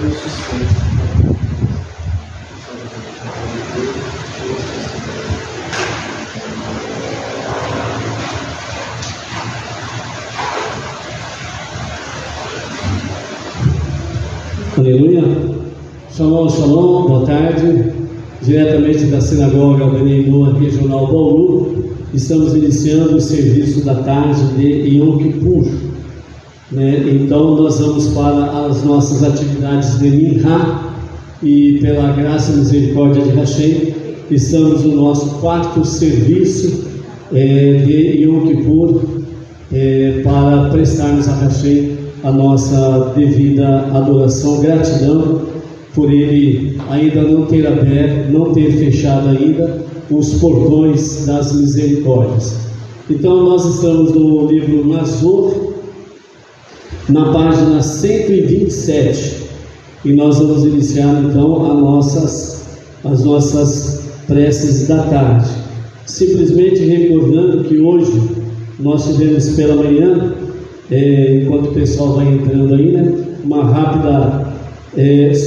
Aleluia. Shalom, shalom, boa tarde. Diretamente da Sinagoga Beneidoa Regional Bauru, estamos iniciando o serviço da tarde de Yom Kippur. Então nós vamos para as nossas atividades de Minha, e pela graça e misericórdia de Hashem, estamos no nosso quarto serviço de Yom Kippur, para prestarmos a Hashem a nossa devida adoração, gratidão por Ele ainda não ter aberto, não ter fechado ainda os portões das misericórdias. Então nós estamos no livro Mazor, na página 127, e nós vamos iniciar então as nossas preces da tarde. Simplesmente recordando que hoje nós tivemos pela manhã, enquanto o pessoal vai entrando aí, uma rápida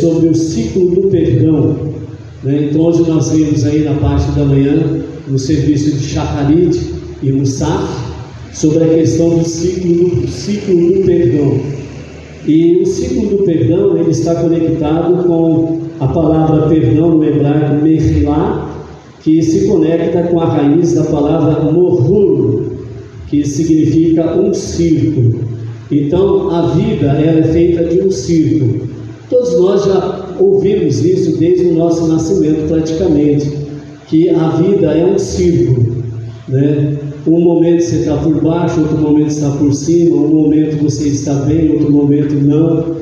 sobre o ciclo do perdão. Então hoje nós vimos aí na parte da manhã, no serviço de Shacharit e Musaf, sobre a questão do ciclo do perdão. E o ciclo do perdão, ele está conectado com a palavra perdão no hebraico Mechilá, que se conecta com a raiz da palavra Mohur, que significa um círculo. Então a vida ela é feita de um círculo. Todos nós já ouvimos isso desde o nosso nascimento praticamente, que a vida é um círculo, Um momento você está por baixo, outro momento está por cima, um momento você está bem, outro momento não,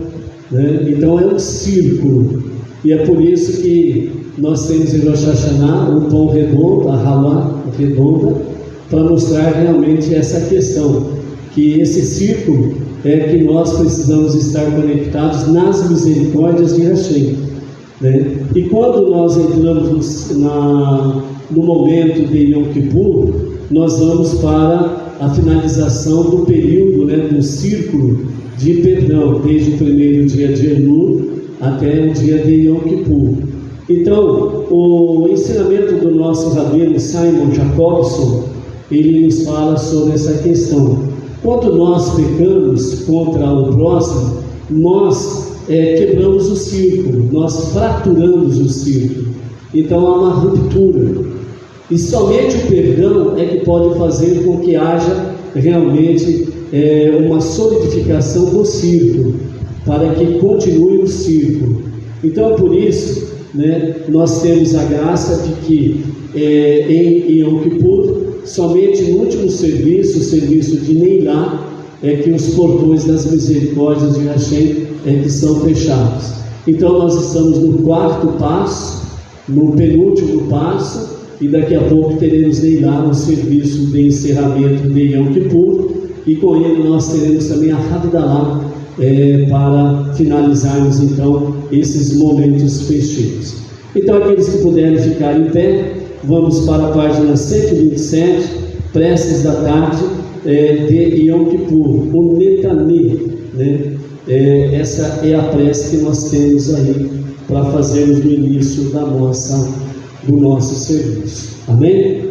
Então é um círculo, e é por isso que nós temos em Rosh Hashanah o pão redondo, a halá redonda, para mostrar realmente essa questão, que esse círculo é que nós precisamos estar conectados nas misericórdias de Hashem, E quando nós entramos no momento de Yom Kippur, nós vamos para a finalização do período, do círculo de perdão, desde o primeiro dia de Elul até o dia de Yom Kippur. Então, o ensinamento do nosso rabino Simon Jacobson, ele nos fala sobre essa questão. Quando nós pecamos contra o próximo, nós quebramos o círculo, nós fraturamos o círculo. Então há uma ruptura. E somente o perdão é que pode fazer com que haja realmente uma solidificação do círculo, para que continue o círculo. Então por isso, nós temos a graça de que em Yom Kippur, somente no último serviço, o serviço de Neilá, é que os portões das misericórdias de Hashem que são fechados. Então nós estamos no quarto passo, no penúltimo passo, e daqui a pouco teremos Neilá no serviço de encerramento de Yom Kippur, e com ele nós teremos também a Havdalah para finalizarmos então esses momentos festivos. Então aqueles que puderem ficar em pé, vamos para a página 127, preces da tarde de Yom Kippur, o Netani, Essa é a prece que nós temos aí para fazermos no início do nosso serviço. Amém?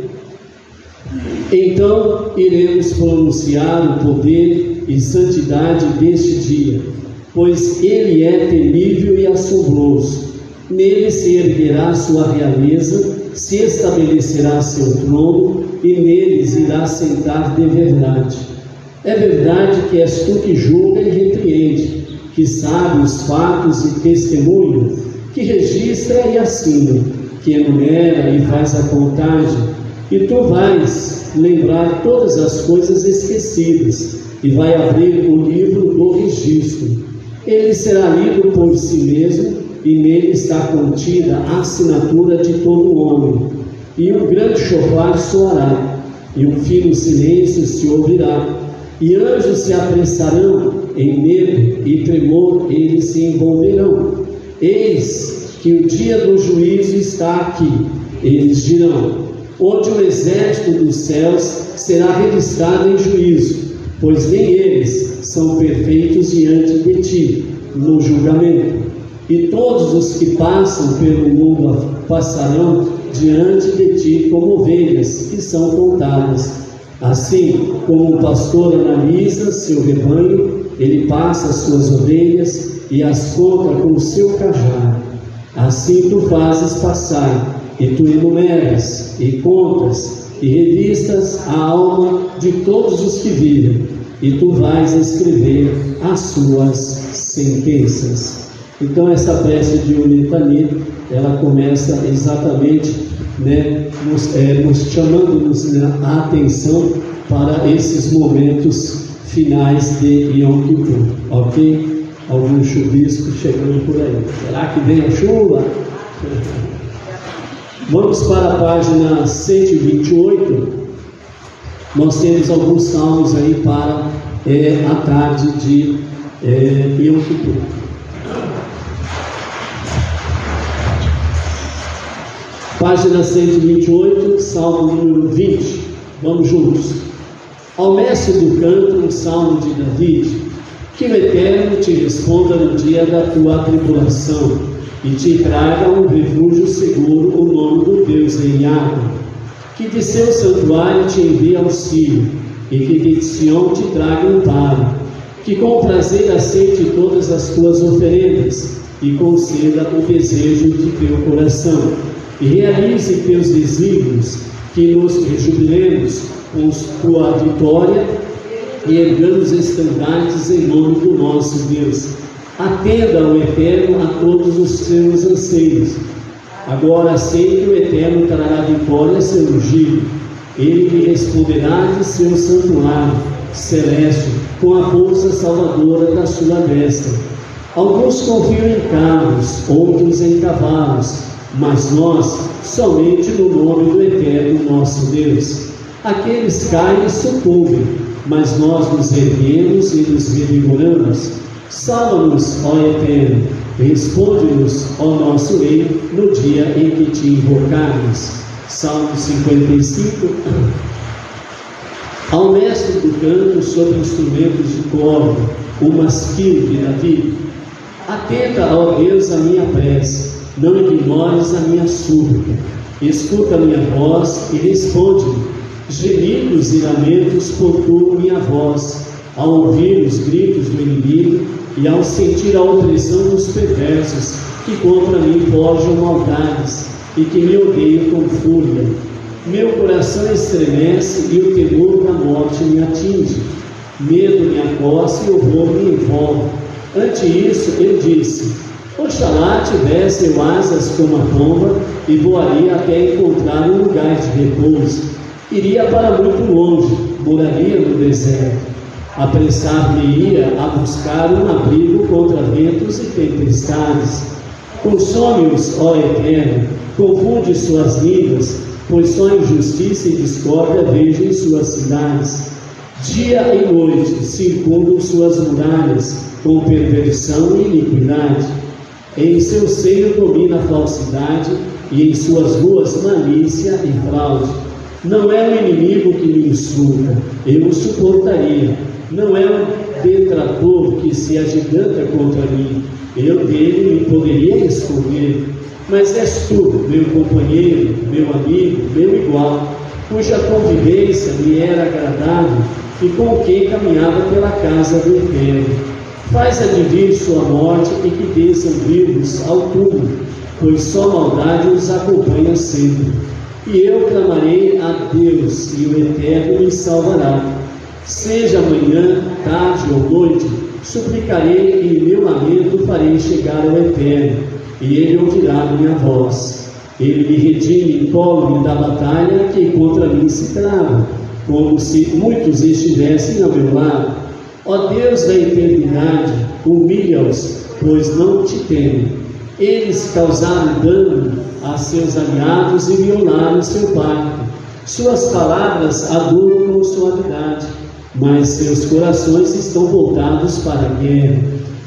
Então iremos pronunciar o poder e santidade deste dia, pois ele é temível e assombroso. Nele se erguerá sua realeza, se estabelecerá seu trono, e neles irá sentar de verdade. É verdade que és tu que julga e repreende, que sabe os fatos e testemunha, que registra e assina, que enumera e faz a contagem, e tu vais lembrar todas as coisas esquecidas, e vai abrir o livro do registro. Ele será lido por si mesmo, e nele está contida a assinatura de todo homem. E um grande chofar soará, e um fino silêncio se ouvirá, e anjos se apressarão, em medo e tremor eles se envolverão. Eis que o dia do juízo está aqui, eles dirão, onde o exército dos céus será revistado em juízo, pois nem eles são perfeitos diante de ti, no julgamento. e todos os que passam pelo mundo passarão diante de ti como ovelhas que são contadas. Assim como o pastor analisa seu rebanho, ele passa as suas ovelhas e as conta com o seu cajado. Assim tu fazes passar, e tu enumeras, e contas, e revistas a alma de todos os que vivem, e tu vais escrever as suas sentenças. Então essa prece de Unitani, ela começa exatamente, nos chamando-nos a atenção para esses momentos finais de Yom Kippur, ok? Algum chuvisco chegando por aí. Será que vem a chuva? Vamos para a página 128. Nós temos alguns salmos aí para a tarde de Yom Kippur. Página 128, salmo número 20. Vamos juntos. Ao mestre do canto, um salmo de David. Que o Eterno te responda no dia da tua tribulação e te traga um refúgio seguro, o nome do Deus em Yahvé. Que de seu santuário te envie auxílio e que de Sião te traga amparo. Que com prazer aceite todas as tuas oferendas e conceda o desejo de teu coração e realize teus desígnios, que nos rejubilemos com tua vitória e ergamos estandartes em nome do nosso Deus. Atenda ao Eterno a todos os seus anseios. Agora sei que o Eterno trará vitória a seu ungido. Ele lhe responderá de seu santuário celeste, com a força salvadora da sua destra. Alguns confiam em carros, outros em cavalos, mas nós somente no nome do Eterno nosso Deus. Aqueles caem e sucumbem, mas nós nos erguemos e nos revigoramos. Salva-nos, ó Eterno, responde-nos, ó nosso Rei, no dia em que te invocarmos. Salmo 55. Ao mestre do canto sobre instrumentos de corda, o masquil de Davi. Atenta, ó Deus, a minha prece, não ignores a minha súplica. Escuta a minha voz e responde-me. Gemidos e lamentos por minha voz, ao ouvir os gritos do inimigo e ao sentir a opressão dos perversos, que contra mim forjam maldades e que me odeiam com fúria. Meu coração estremece e o temor da morte me atinge. Medo me acossa e horror me envolve. Ante isso eu disse: oxalá tivesse eu asas como a pomba e voaria até encontrar um lugar de repouso. Iria para muito longe, moraria no deserto. Apressar-me-ia a buscar um abrigo contra ventos e tempestades. Consome-os, ó Eterno, confunde suas línguas, pois só injustiça e discórdia vejo em suas cidades. Dia e noite circundam suas muralhas, com perversão e iniquidade. Em seu seio domina a falsidade, e em suas ruas malícia e fraude. Não é o inimigo que me insulta, eu o suportaria. Não é o detrator que se agiganta contra mim, eu dele me poderia esconder. Mas és tu, meu companheiro, meu amigo, meu igual, cuja convivência me era agradável e com quem caminhava pela casa do Eterno. Faz advir sua morte e que desçam vivos ao túmulo, pois só maldade os acompanha sempre. E eu clamarei a Deus, e o Eterno me salvará. Seja amanhã, tarde ou noite, suplicarei e em meu lamento farei chegar ao Eterno, e Ele ouvirá minha voz. Ele me redime, incólume da batalha que contra mim se trava, como se muitos estivessem ao meu lado. Ó Deus da eternidade, humilha-os, pois não te temem. Eles causaram dano a seus aliados e violaram seu pacto. Suas palavras adulam com suavidade, mas seus corações estão voltados para a guerra.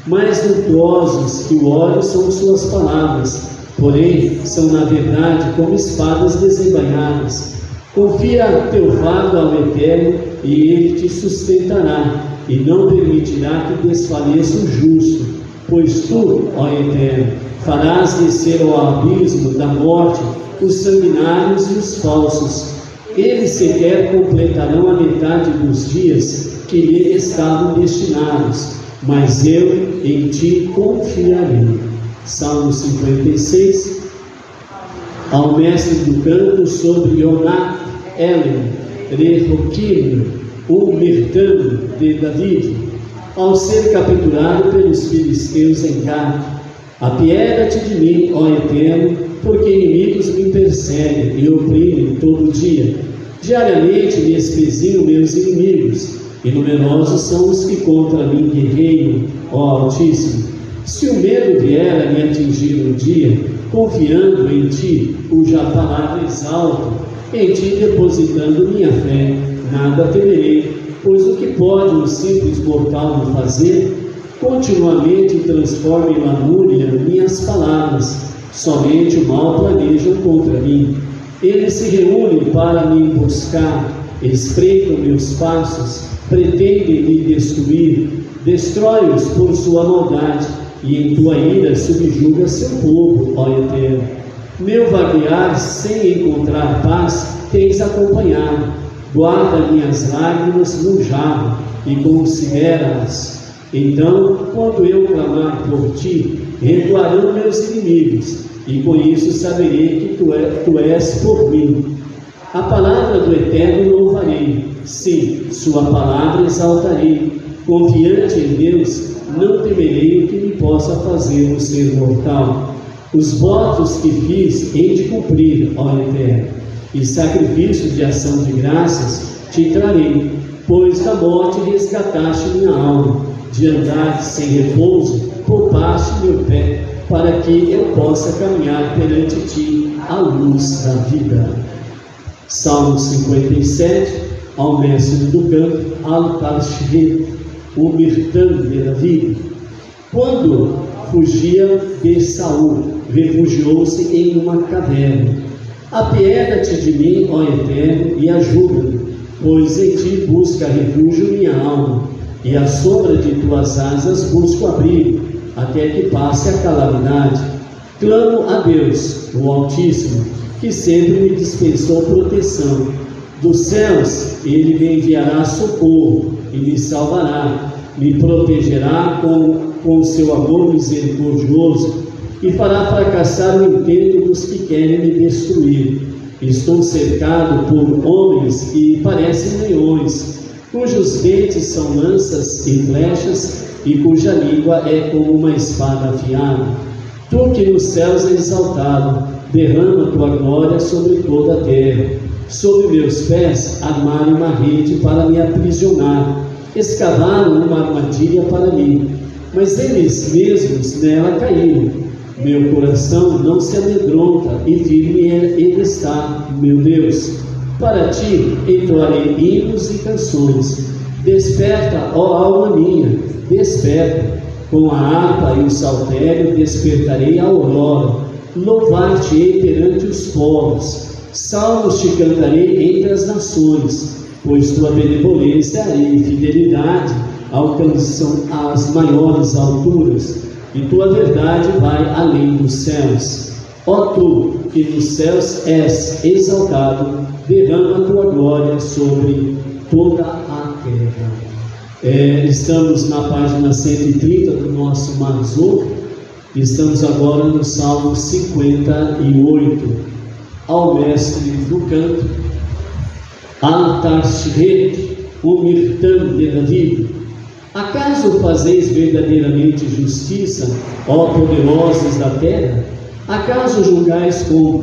Mais virtuosos que o óleo são suas palavras, porém são na verdade como espadas desembainhadas. Confia teu fardo ao Eterno e Ele te sustentará, e não permitirá que desfaleça o justo. Pois tu, ó Eterno, farás descer ao abismo da morte os sanguinários e os falsos. Eles sequer completarão a metade dos dias que lhe estavam destinados, mas eu em ti confiarei. Salmo 56. Ao mestre do canto sobre Yonat Elen, Rehoquim, o Mirtam de David, ao ser capturado pelos filisteus em Gade: apieda-te de mim, ó Eterno, porque inimigos me perseguem e oprimem todo dia. Diariamente me espezinham meus inimigos, e numerosos são os que contra mim guerreiam, ó Altíssimo. Se o medo vier a me atingir um dia, confiando em ti, cuja palavra exalto, em ti depositando minha fé, nada temerei, pois o que pode um simples mortal me fazer? Continuamente transforma em lamúria minhas palavras, somente o mal planejam contra mim. Eles se reúnem para me emboscar, espreitam meus passos, pretendem me destruir. Destrói-os por sua maldade, e em tua ira subjuga seu povo, ó Eterno. Meu vaguear sem encontrar paz tens acompanhado. Guarda minhas lágrimas no jarro e considera-as. Então, quando eu clamar por ti, recuarão meus inimigos, e com isso saberei que tu és por mim. A palavra do Eterno louvarei, sim, sua palavra exaltarei. Confiante em Deus, não temerei o que me possa fazer o ser mortal. Os votos que fiz hei de cumprir, ó Eterno, e sacrifício de ação de graças te trarei, pois da morte resgataste minha alma, de andar sem repouso poupaste meu pé, para que eu possa caminhar perante ti à luz da vida. Salmo 57, ao mestre do canto, Al-Tarshir, o Mirtam de Davi. Quando fugia de Saul, refugiou-se em uma caverna. Apieda-te de mim, ó Eterno, e ajuda-me, pois em ti busca refúgio minha alma, e à sombra de tuas asas busco abrigo, até que passe a calamidade. Clamo a Deus, o Altíssimo, que sempre me dispensou proteção. Dos céus ele me enviará socorro e me salvará, me protegerá com seu amor misericordioso e fará fracassar o intento dos que querem me destruir. Estou cercado por homens que parecem leões, cujos dentes são lanças e flechas e cuja língua é como uma espada afiada. Tu que nos céus és exaltado, derrama tua glória sobre toda a terra. Sobre meus pés armaram uma rede para me aprisionar, escavaram uma armadilha para mim, mas eles mesmos nela caíram. Meu coração não se amedronta e firme ele está, meu Deus. Para ti entoarei hinos e canções. Desperta, ó alma minha, desperta. Com a harpa e o saltério despertarei a aurora. Louvar-te-ei perante os povos. Salmos te cantarei entre as nações, pois tua benevolência e fidelidade alcançam as maiores alturas, e tua verdade vai além dos céus. Ó tu, que nos céus és exaltado, derrama a tua glória sobre toda a terra. Estamos na página 130 do nosso Marzou, estamos agora no Salmo 58. Ao mestre do canto, Al-Tarshir, o Mirtam de Davi. Acaso fazeis verdadeiramente justiça, ó poderosos da terra? Acaso julgais com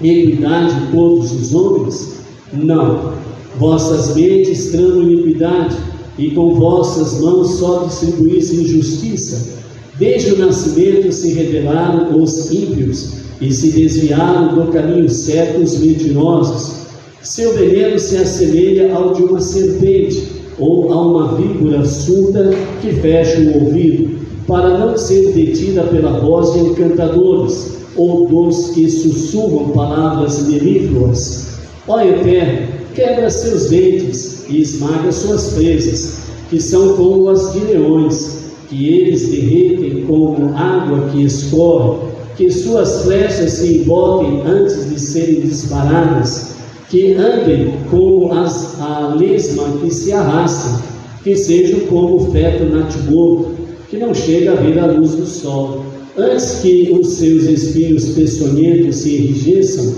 equidade todos os homens? Não, vossas mentes tramam iniquidade, e com vossas mãos só distribuís injustiça. Desde o nascimento se rebelaram os ímpios, e se desviaram do caminho certo os mentirosos. Seu veneno se assemelha ao de uma serpente, ou a uma víbora surda que fecha o ouvido, para não ser detida pela voz de encantadores, ou dos que sussurram palavras melífluas. Ó Eterno, quebra seus dentes e esmaga suas presas, que são como as de leões, que eles derretem como água que escorre, que suas flechas se embotem antes de serem disparadas, que andem como a lesma que se arrasta, que sejam como o feto natimorto, que não chega a ver a luz do sol, antes que os seus espinhos peçonhentos se enrijeçam,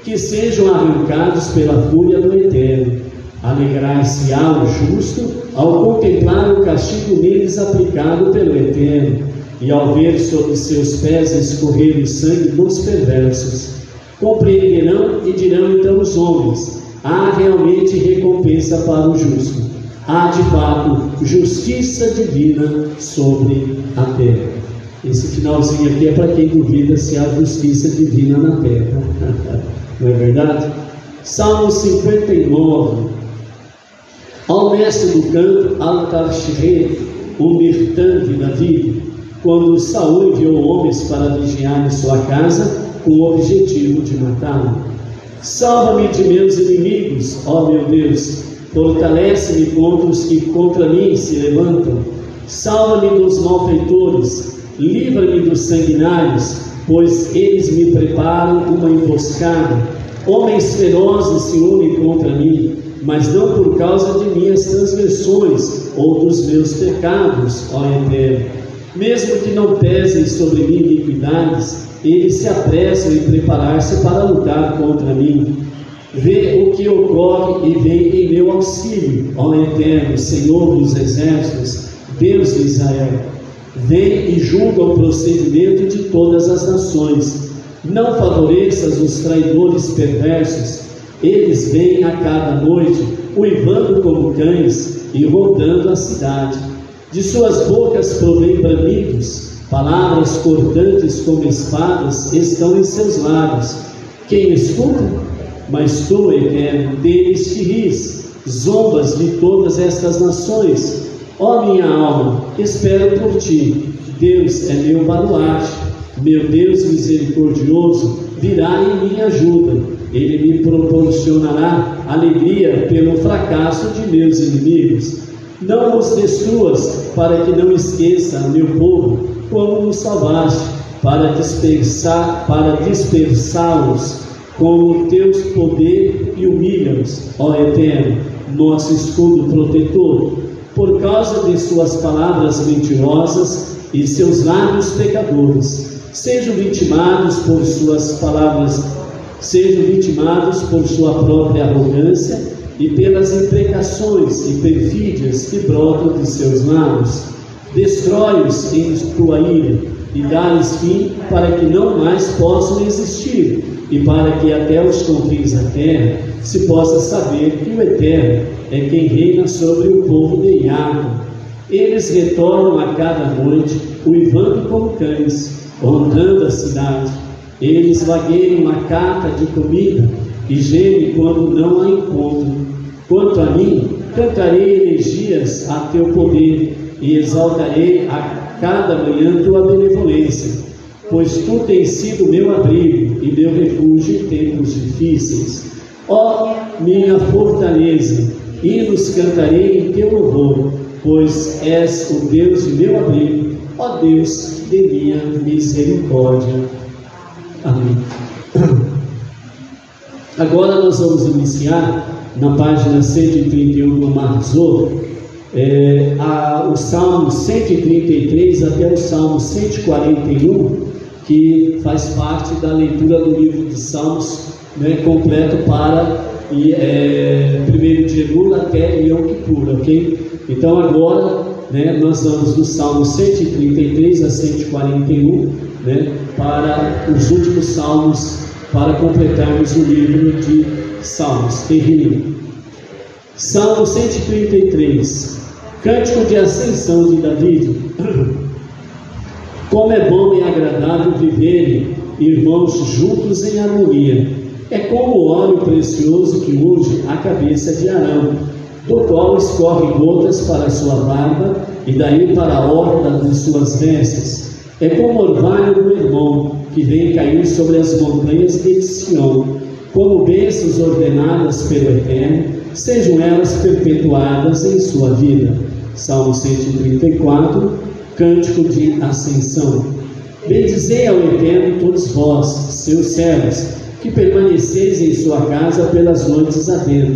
que sejam arrancados pela fúria do Eterno. Alegrar-se-á o justo ao contemplar o castigo neles aplicado pelo Eterno, e ao ver sobre seus pés escorrer o sangue dos perversos. Compreenderão e dirão então os homens: há realmente recompensa para o justo, há de fato justiça divina sobre a terra. Esse finalzinho aqui é para quem duvida se há justiça divina na terra. Não é verdade? Salmo 59. Ao mestre do canto, Al-Tarshireh, o Mirtã de Davi, quando Saul enviou homens para vigiar sua casa com o objetivo de matá-lo. Salva-me de meus inimigos, ó meu Deus, fortalece-me contra os que contra mim se levantam. Salva-me dos malfeitores, livra-me dos sanguinários, pois eles me preparam uma emboscada. Homens ferozes se unem contra mim, mas não por causa de minhas transgressões ou dos meus pecados, ó Eterno. Mesmo que não pesem sobre mim iniquidades, eles se apressam em preparar-se para lutar contra mim. Vê o que ocorre e vem em meu auxílio, ó Eterno, Senhor dos exércitos, Deus de Israel. Vem e julga o procedimento de todas as nações. Não favoreças os traidores perversos. Eles vêm a cada noite, uivando como cães e rondando a cidade. De suas bocas provém bramidos, palavras cortantes como espadas estão em seus lábios. Quem escuta? Mas tu, Eterno, deles te ris, zombas de todas estas nações. Ó minha alma, espero por ti. Deus é meu baluarte, meu Deus misericordioso virá em minha ajuda. Ele me proporcionará alegria pelo fracasso de meus inimigos. Não os destruas, para que não esqueça meu povo, como nos salvaste, para dispersá-los com o teu poder e humilha-os, ó Eterno, nosso escudo protetor. Por causa de suas palavras mentirosas e seus lábios pecadores, sejam vitimados por suas palavras, sejam vitimados por sua própria arrogância e pelas imprecações e perfídias que brotam de seus lábios. Destrói-os em tua ira e dá-lhes fim, para que não mais possam existir, e para que até os confins da terra se possa saber que o Eterno é quem reina sobre o povo de Iacob. Eles retornam a cada noite, uivando como cães, rondando a cidade. Eles vagueiam a cata de comida e gemem quando não a encontram. Quanto a mim, cantarei elegias a teu poder e exaltarei a cada manhã tua benevolência, pois tu tens sido meu abrigo e meu refúgio em tempos difíceis. Ó minha fortaleza, hinos cantarei em teu louvor, pois és o Deus de meu abrigo, ó Deus de minha misericórdia. Amém. Agora nós vamos iniciar na página 131 do Marzor, o Salmo 133 até o Salmo 141, que faz parte da leitura do livro de Salmos, completo para 1 de Elul até Yom Kippur, ok? Então agora nós vamos do Salmo 133 a 141, para os últimos salmos, para completarmos o livro de Salmos. Termino. Salmo 133, cântico de ascensão de Davi. Como é bom e agradável viverem irmãos juntos em harmonia. É como o óleo precioso que unge a cabeça de Arão, do qual escorre gotas para a sua barba e daí para a orla de suas vestes. É como o orvalho do irmão que vem cair sobre as montanhas de Sião. Como bênçãos ordenadas pelo Eterno, sejam elas perpetuadas em sua vida. Salmo 134, Cântico de Ascensão. Bendizei ao Eterno todos vós, seus servos, que permaneceis em sua casa pelas noites adentro.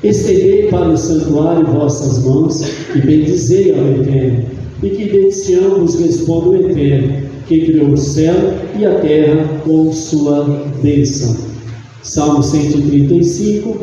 Estendei para o santuário vossas mãos e bendizei ao Eterno, e que de Sião vos responda o Eterno, que criou o céu e a terra com sua bênção. Salmo 135.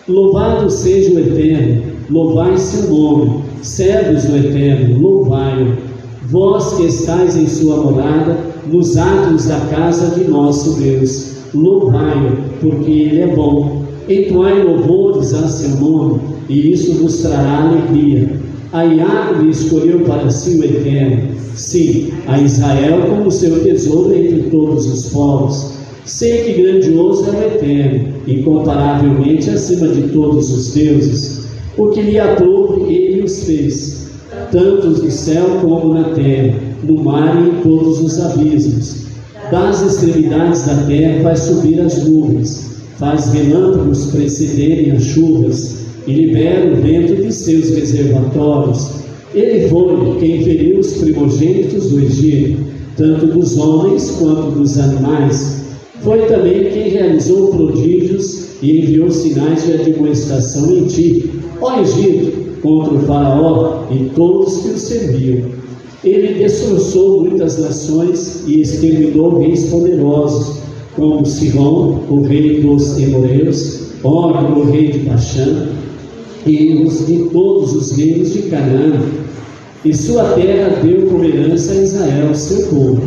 Louvado seja o Eterno, louvai seu nome, servos do Eterno, louvai-o. Vós que estáis em sua morada, nos átrios da casa de nosso Deus, louvai-o, porque ele é bom. Entoai louvores a seu nome, e isso vos trará alegria. A Iago lhe escolheu para si o Eterno, sim, a Israel como seu tesouro entre todos os povos. Sei que grandioso é o Eterno, incomparavelmente acima de todos os deuses. O que lhe aprouve, ele os fez, tanto no céu como na terra, no mar e em todos os abismos. Das extremidades da terra faz subir as nuvens, faz relâmpagos precederem as chuvas, e libera o vento de seus reservatórios. Ele foi quem feriu os primogênitos do Egito, tanto dos homens quanto dos animais. Foi também quem realizou prodígios e enviou sinais de admoestação em ti, ó Egito, contra o faraó e todos que o serviam. Ele destroçou muitas nações e exterminou reis poderosos, como Sihon, o rei dos Emoreus, Og, o rei de Baxã, e de todos os reinos de Canaã. E sua terra deu como herança a Israel, seu povo.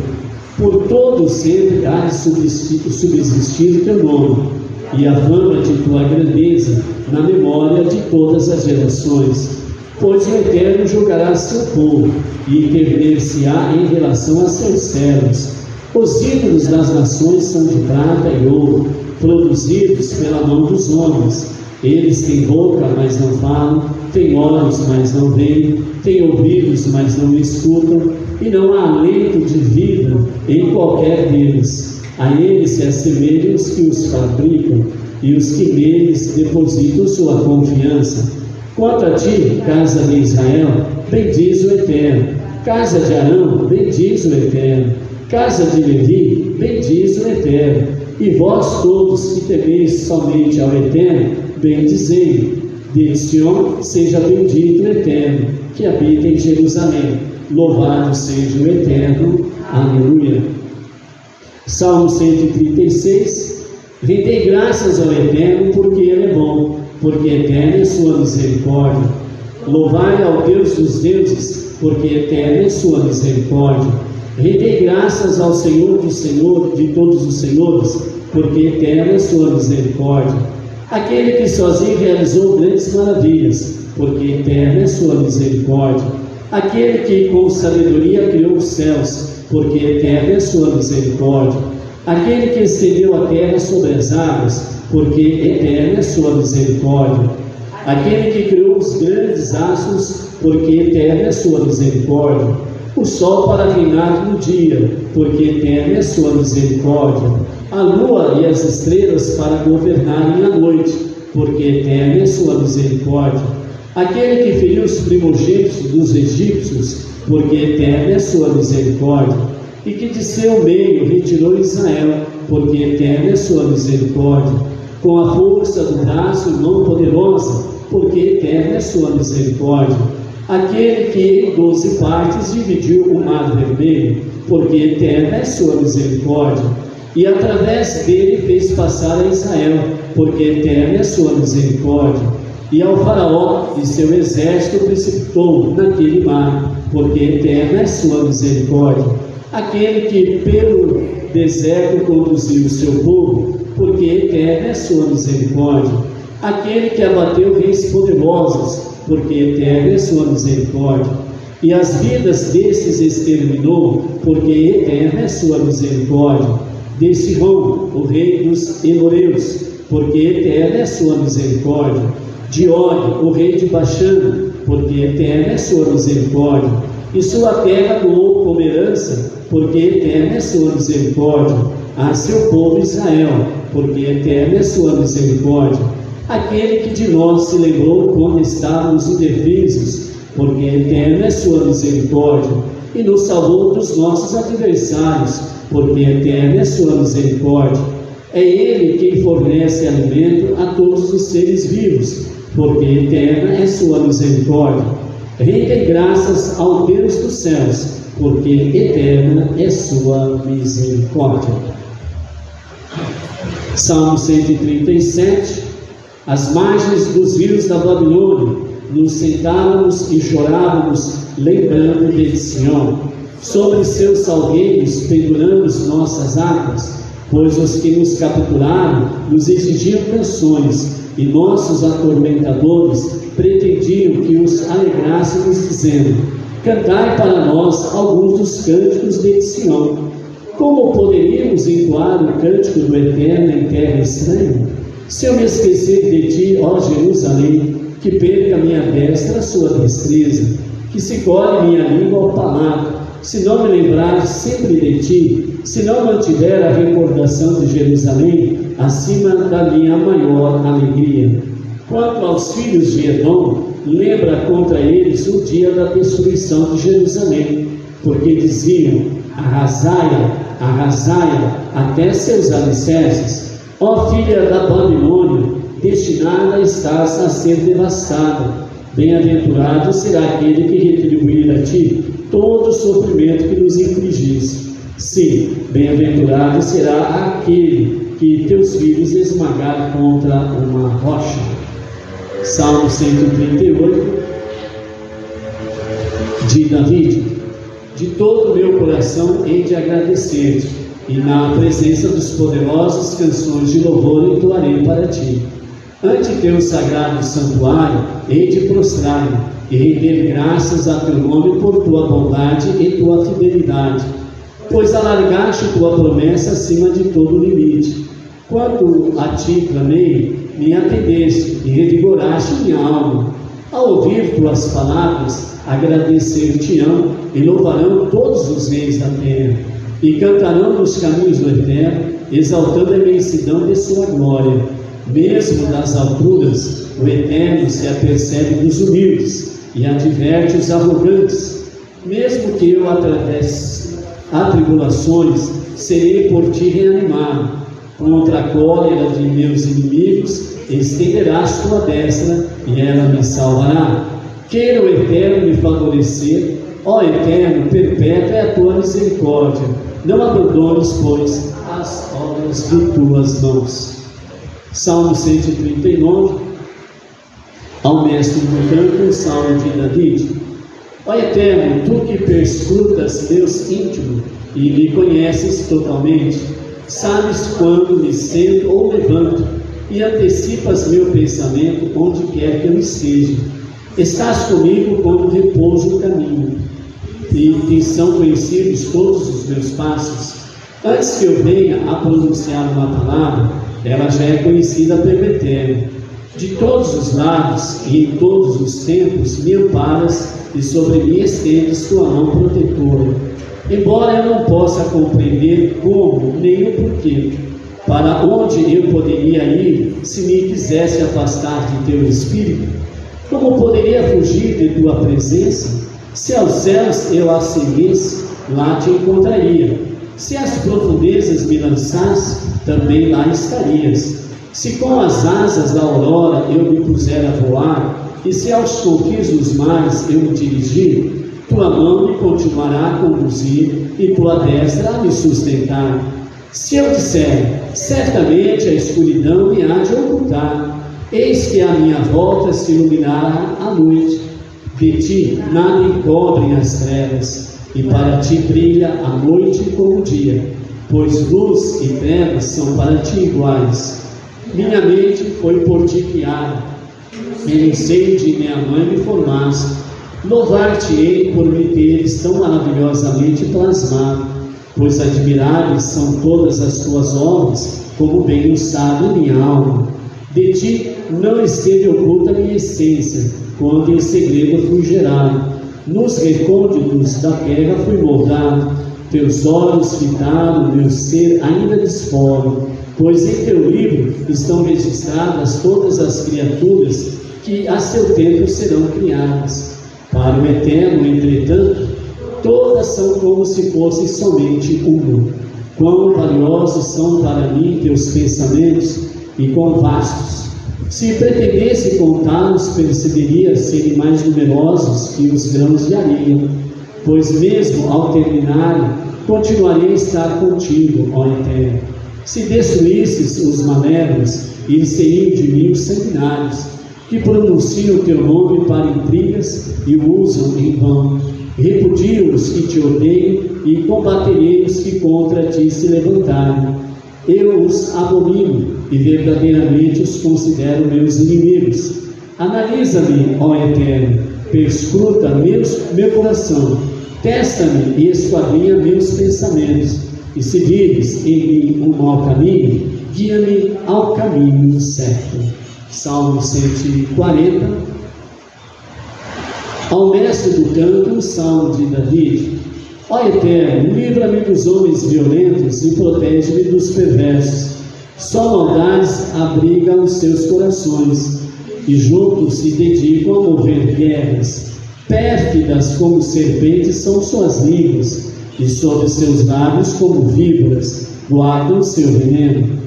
Por todo sempre há subsistido teu nome, e a fama de tua grandeza na memória de todas as gerações. Pois o Eterno julgará seu povo, e intervir-se-á em relação a seus servos. Os ídolos das nações são de prata e ouro, produzidos pela mão dos homens. Eles têm boca, mas não falam, têm olhos, mas não veem, têm ouvidos, mas não escutam, e não há alento de vida em qualquer deles. A eles se assemelham os que os fabricam, e os que neles depositam sua confiança. Quanto a ti, casa de Israel, bendiz o Eterno. Casa de Arão, bendiz o Eterno. Casa de Levi, bendiz o Eterno. E vós todos que temeis somente ao Eterno, bendizei. De Sião seja bendito o Eterno, que habita em Jerusalém. Louvado seja o Eterno. Aleluia. Salmo 136. Rendei graças ao Eterno, porque Ele é bom, porque eterna é sua misericórdia. Louvai ao Deus dos deuses, porque eterna é sua misericórdia. Rendei graças ao Senhor do Senhor, de todos os senhores, porque eterna é sua misericórdia. Aquele que sozinho realizou grandes maravilhas, porque eterna é sua misericórdia. Aquele que com sabedoria criou os céus, porque eterna é sua misericórdia. Aquele que estendeu a terra sobre as águas, porque eterna é sua misericórdia. Aquele que criou os grandes astros, porque eterna é sua misericórdia. O sol para reinar no dia, porque eterna é sua misericórdia. A lua e as estrelas para governarem a noite, porque eterna é sua misericórdia. Aquele que feriu os primogênitos dos egípcios, porque eterna é sua misericórdia. E que de seu meio retirou Israel, porque eterna é sua misericórdia. Com a força do braço e mão poderosa, porque eterna é sua misericórdia. Aquele que em 12 partes dividiu o mar vermelho, porque eterna é sua misericórdia. E através dele fez passar a Israel, porque eterna é sua misericórdia. E ao faraó e seu exército precipitou naquele mar, porque eterna é sua misericórdia. Aquele que pelo deserto conduziu o seu povo, porque eterna é sua misericórdia. Aquele que abateu reis poderosos, porque eterna é sua misericórdia. E as vidas destes exterminou, porque eterna é sua misericórdia. De Sihon, o rei dos Emoreus, porque eterna é sua misericórdia. De Og, o rei de Baxã, porque eterna é sua misericórdia. E sua terra doou como herança, porque eterna é sua misericórdia. A seu povo Israel, porque eterna é sua misericórdia. Aquele que de nós se lembrou quando estávamos indefesos, porque eterna é sua misericórdia, e nos salvou dos nossos adversários, porque eterna é sua misericórdia. É Ele quem fornece alimento a todos os seres vivos, porque eterna é sua misericórdia. Rendem graças ao Deus dos céus, porque eterna é sua misericórdia. Salmo 137. Às margens dos rios da Babilônia, nos sentávamos e chorávamos, lembrando de Sião. Sobre seus salgueiros penduramos nossas águas, pois os que nos capturaram nos exigiam canções, e nossos atormentadores pretendiam que os alegrássemos, dizendo: cantai para nós alguns dos cânticos de Sião. Como poderíamos entoar o cântico do Eterno em terra estranha? Se eu me esquecer de ti, ó Jerusalém, que perca minha destra a sua destreza, que se colhe minha língua ao palato, se não me lembrar sempre de ti, se não mantiver a recordação de Jerusalém acima da minha maior alegria. Quanto aos filhos de Edom, lembra contra eles o dia da destruição de Jerusalém, porque diziam: arrasai-a, arrasai-a até seus alicerces. Ó filha da Babilônia, destinada estás a ser devastada. Bem-aventurado será aquele que retribuir a ti todo o sofrimento que nos infligiste. Sim, bem-aventurado será aquele que teus filhos esmagar contra uma rocha. Salmo 138, de David. De todo o meu coração hei de agradecer-te, e na presença dos poderosos canções de louvor entoarei para ti. Ante teu sagrado santuário hei de prostrar-me e render graças a teu nome por tua bondade e tua fidelidade, pois alargaste tua promessa acima de todo limite. Quando a ti clamei, me atendeste e revigoraste minha alma. Ao ouvir tuas palavras, agradecer-te-ão e louvarão todos os reis da terra, e cantarão nos caminhos do Eterno, exaltando a imensidão de sua glória. Mesmo das alturas, o Eterno se apercebe dos humildes e adverte os arrogantes. Mesmo que eu atravesse atribulações, serei por ti reanimado. Contra a cólera de meus inimigos, estenderás tua destra e ela me salvará. Queira o Eterno me favorecer, ó Eterno, perpétua é a tua misericórdia. Não abandones, pois, as obras de tuas mãos. Salmo 139. Ao mestre do canto, salmo de David. Ó Eterno, tu que perscrutas meus íntimos e me conheces totalmente, sabes quando me sento ou levanto, e antecipas meu pensamento onde quer que eu esteja. Estás comigo quando repouso o caminho, e te são conhecidos todos os meus passos. Antes que eu venha a pronunciar uma palavra, ela já é conhecida pelo Eterno. De todos os lados e em todos os tempos me amparas, e sobre mim estendes tua mão protetora. Embora eu não possa compreender como nem o porquê, para onde eu poderia ir se me quisesse afastar de teu espírito? Como poderia fugir de tua presença? Se aos céus eu ascendesse, lá te encontraria. Se às profundezas me lançasse, também lá estarias. Se com as asas da aurora eu me puser a voar, e se aos confins dos mares eu me dirigir, tua mão me continuará a conduzir, e tua destra a me sustentar. Se eu disser, certamente a escuridão me há de ocultar, eis que à minha volta se iluminará a noite. De ti nada encobrem as trevas, e para ti brilha a noite como o dia, pois luz e trevas são para ti iguais. Minha mente foi por ti criada, e no seio de minha mãe me formaste. Louvar-te-ei por me teres tão maravilhosamente plasmado, pois admiráveis são todas as tuas obras, como bem o sabe minha alma. De ti não esteve oculta minha essência, quando em segredo fui gerado. Nos recônditos da terra fui moldado, teus olhos fitaram meu ser ainda desforo, pois em teu livro estão registradas todas as criaturas que a seu tempo serão criadas. Para o Eterno, entretanto, todas são como se fossem somente uma. Quão valiosos são para mim teus pensamentos e quão vastos! Se pretendesse contá-los, perceberia serem mais numerosos que os grãos de areia. Pois mesmo ao terminarem, continuarei a estar contigo, ó Eterno. Se destruísses os malévolos, eles seriam de mim os sanguinários, que pronunciam o teu nome para intrigas e o usam em vão. Repudio os que te odeiam e combaterei os que contra ti se levantarem. Eu os abomino e verdadeiramente os considero meus inimigos. Analisa-me, ó Eterno, perscruta meu coração, testa-me e esquadrinha meus pensamentos, e se vires em mim um mau caminho, guia-me ao caminho certo. Salmo 140. Ao mestre do canto, salmo de Davi. Ó Eterno, livra-me dos homens violentos e protege-me dos perversos. Só maldades abrigam os seus corações, e juntos se dedicam a mover guerras. Pérfidas como serpentes são suas línguas, e sobre seus lábios como víboras guardam seu veneno.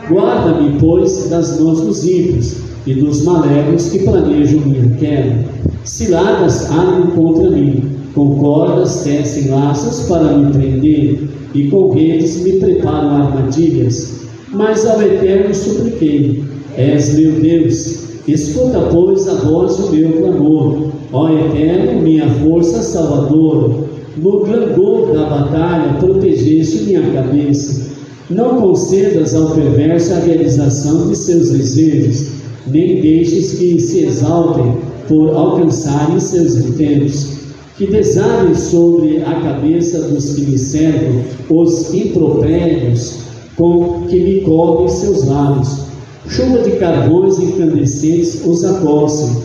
Guarda-me, pois, das mãos dos ímpios e dos malévolos que planejam minha queda. Ciladas armam contra mim, com cordas tecem laços para me prender, e com redes me preparam armadilhas. Mas ao Eterno supliquei: és meu Deus, escuta, pois, a voz do meu clamor. Ó Eterno, minha força salvadora, no grandor da batalha protegeste minha cabeça. Não concedas ao perverso a realização de seus desejos, nem deixes que se exaltem por alcançarem seus intentos. Que desabem sobre a cabeça dos que me servem os impropérios com que me cobrem seus lábios. Chuva de carvões incandescentes os acossem,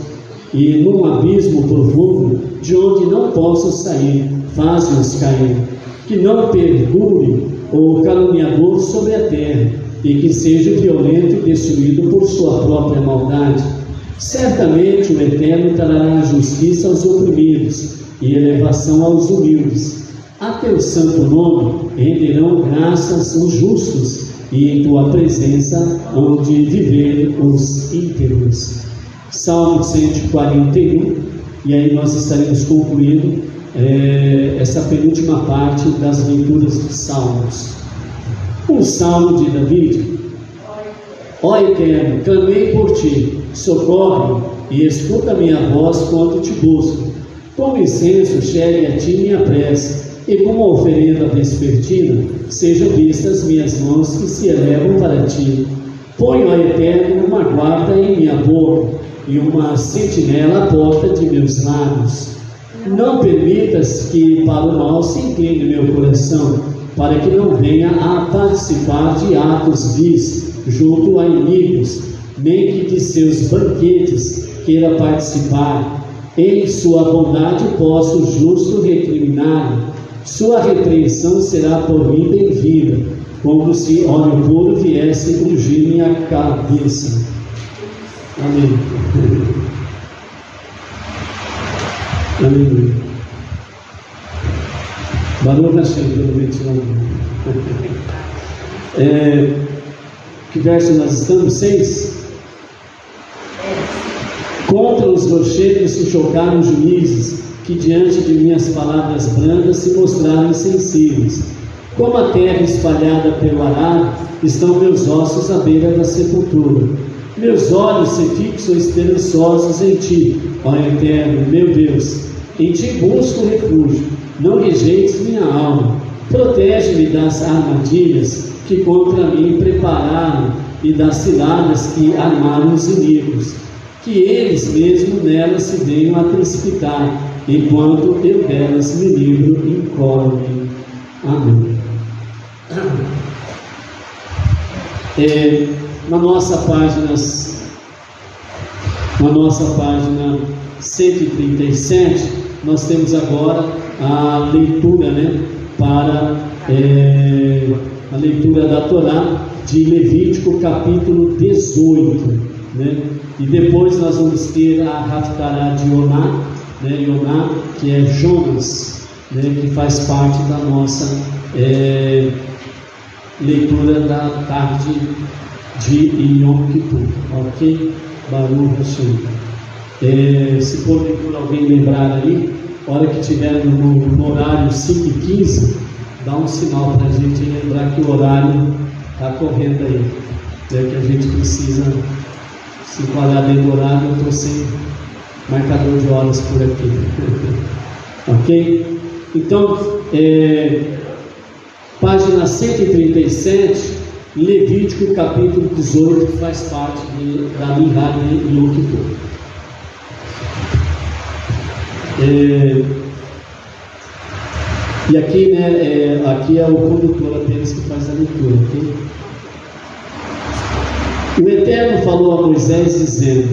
e num abismo profundo, de onde não posso sair, faz-os cair. Que não perdure o caluniador sobre a terra, e que seja violento e destruído por sua própria maldade. Certamente o Eterno trará justiça aos oprimidos e elevação aos humildes. A teu santo nome renderão graças os justos, e em tua presença hão de viver os íntegros. Salmo 141, e aí nós estaremos concluindo essa penúltima parte das leituras dos Salmos. O Salmo de Davi. Ó Eterno, clamei por ti, socorre e escuta minha voz quando te busco. Com incenso chegue a ti minha prece, e como oferenda vespertina sejam vistas minhas mãos que se elevam para ti. Põe, ó Eterno, uma guarda em minha boca e uma sentinela à porta de meus lábios. Não permitas que para o mal se incline meu coração, para que não venha a participar de atos vis junto a inimigos, nem que de seus banquetes queira participar. Em sua bondade posso o justo recriminar, sua repreensão será por mim bem-vinda, como se óleo puro viesse ungir minha cabeça. Amém. Aleluia. Baruch Hashem, pelo ventilador. Que verso nós estamos? 6? Contra os rochedos se chocaram juízes, que diante de minhas palavras brandas se mostraram insensíveis. Como a terra espalhada pelo arado, estão meus ossos à beira da sepultura. Meus olhos se fixam esperançosos em ti, ó Eterno, meu Deus. Em ti busco refúgio, não rejeites minha alma. Protege-me das armadilhas que contra mim prepararam e das ciladas que armaram os inimigos. Que eles mesmos nelas se venham a precipitar, enquanto eu delas me livro incólume. Amém. Na nossa página 137, nós temos agora a leitura, para a leitura da Torá de Levítico capítulo 18, E depois nós vamos ter a Haftará de Oná, né, Yoná, que é Jonas, né, que faz parte da nossa leitura da tarde de Yom Kippur, ok? Baruch Hashem. Se porventura alguém lembrar ali, a hora que estiver no horário 5h15, dá um sinal para a gente lembrar que o horário está correndo aí, né, que a gente precisa se enquadrar dentro do horário. Eu estou sem marcador de horas por aqui. Ok? Então, página 137, Levítico capítulo 18, que faz parte da Minhá de Yom Kippur. E aqui, né, aqui é o condutor apenas que faz a leitura, ok? O Eterno falou a Moisés dizendo: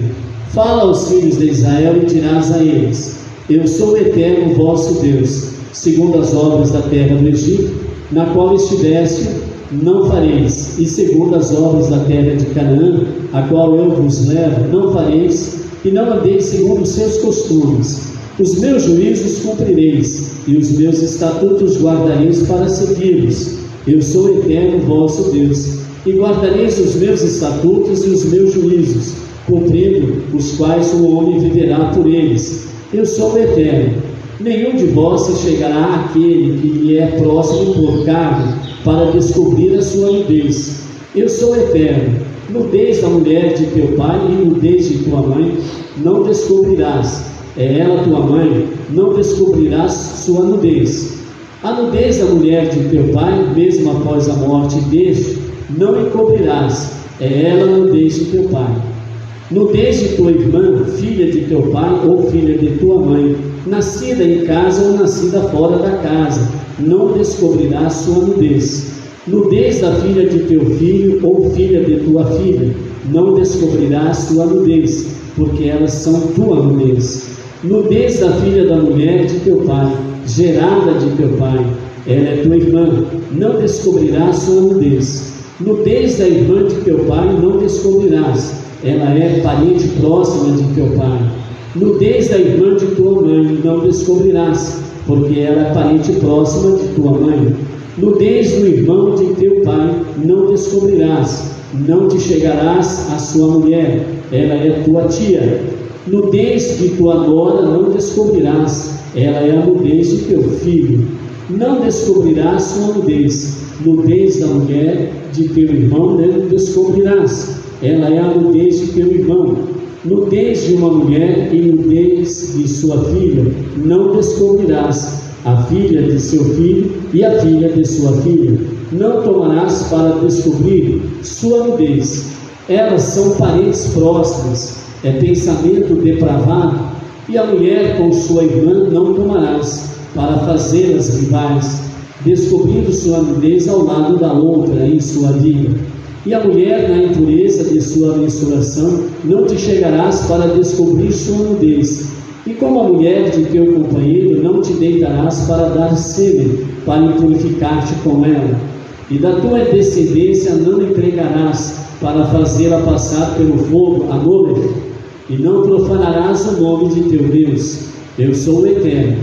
fala aos filhos de Israel e dirás a eles: eu sou o Eterno vosso Deus, segundo as obras da terra do Egito, na qual estiveste, não fareis, e segundo as obras da terra de Canaã, a qual eu vos levo, não fareis, e não andeis segundo os seus costumes. Os meus juízos cumprireis, e os meus estatutos guardareis para segui-los. Eu sou o Eterno vosso Deus, e guardareis os meus estatutos e os meus juízos, cumprindo os quais o homem viverá por eles. Eu sou o Eterno. Nenhum de vós se chegará àquele que lhe é próximo por carne, para descobrir a sua nudez. Eu sou o Eterno. Nudez da mulher de teu pai e nudez de tua mãe não descobrirás. É ela tua mãe, não descobrirás sua nudez. A nudez da mulher de teu pai, mesmo após a morte deste, não encobrirás. É ela a nudez de teu pai. Nudez de tua irmã, filha de teu pai ou filha de tua mãe, nascida em casa ou nascida fora da casa, não descobrirás sua nudez. Nudez da filha de teu filho ou filha de tua filha, não descobrirás sua nudez, porque elas são tua nudez. Nudez da filha da mulher de teu pai, gerada de teu pai, ela é tua irmã, não descobrirás sua nudez. Nudez da irmã de teu pai não descobrirás, ela é parente próxima de teu pai. Nudez da irmã de tua mãe não descobrirás, porque ela é parente próxima de tua mãe. Nudez do irmão de teu pai não descobrirás, não te chegarás à sua mulher, ela é tua tia. Nudez de tua nora não descobrirás, ela é a nudez de teu filho. Não descobrirás sua nudez. Nudez da mulher de teu irmão não descobrirás, ela é a nudez de teu irmão. Nudez de uma mulher e nudez de sua filha não descobrirás. A filha de seu filho e a filha de sua filha não tomarás para descobrir sua nudez. Elas são parentes próximas, é pensamento depravado. E a mulher com sua irmã não tomarás para fazê-las rivais, descobrindo sua nudez ao lado da outra em sua vida. E a mulher na impureza de sua menstruação não te chegarás para descobrir sua nudez. E como a mulher de teu companheiro não te deitarás para dar sêmen, para impurificar-te com ela. E da tua descendência não entregarás para fazê-la passar pelo fogo a Molech. E não profanarás o nome de teu Deus. Eu sou o Eterno.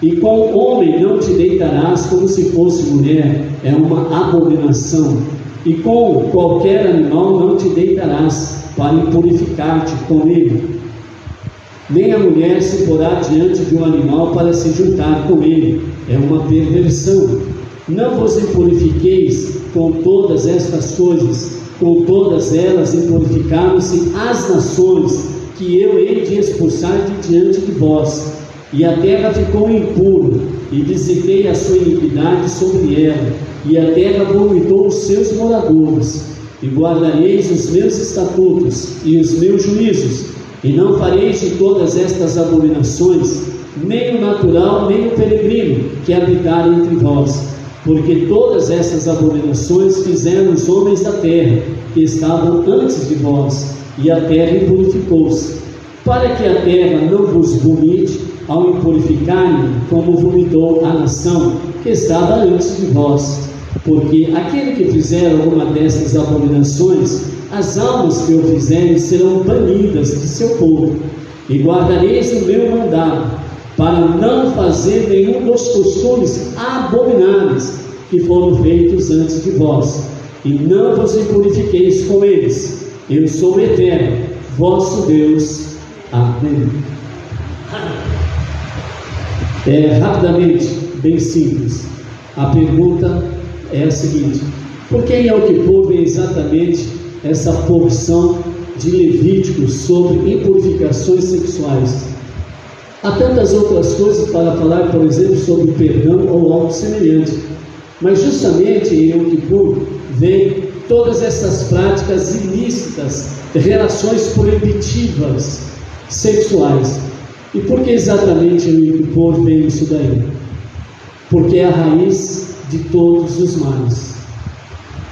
E com homem não te deitarás como se fosse mulher, é uma abominação. E com qualquer animal não te deitarás para impurificar-te com ele. Nem a mulher se porá diante de um animal para se juntar com ele, é uma perversão. Não vos impurifiqueis com todas estas coisas, com todas elas impurificaram-se as nações que eu hei de expulsar de diante de vós. E a terra ficou impura, e visitei a sua iniquidade sobre ela, e a terra vomitou os seus moradores. E guardareis os meus estatutos e os meus juízos, e não fareis de todas estas abominações, nem o natural, nem o peregrino que habitar entre vós, porque todas estas abominações fizeram os homens da terra, que estavam antes de vós, e a terra impurificou-se, para que a terra não vos vomite ao impurificarem, como vomitou a nação que estava antes de vós. Porque aquele que fizer alguma destas abominações, as almas que o fizerem serão banidas de seu povo. e guardareis o meu mandado, para não fazer nenhum dos costumes abomináveis que foram feitos antes de vós, e não vos impurifiqueis com eles. Eu sou o Eterno, vosso Deus. Amém. Rapidamente, bem simples, a pergunta é a seguinte: por que em Yom Kippur vem exatamente essa porção de Levíticos sobre impurificações sexuais? Há tantas outras coisas para falar, por exemplo, sobre perdão ou algo semelhante, mas justamente em Yom Kippur vem todas essas práticas ilícitas, relações proibitivas sexuais. E por que exatamente em Yom Kippur vem isso daí? Porque é a raiz de todos os males.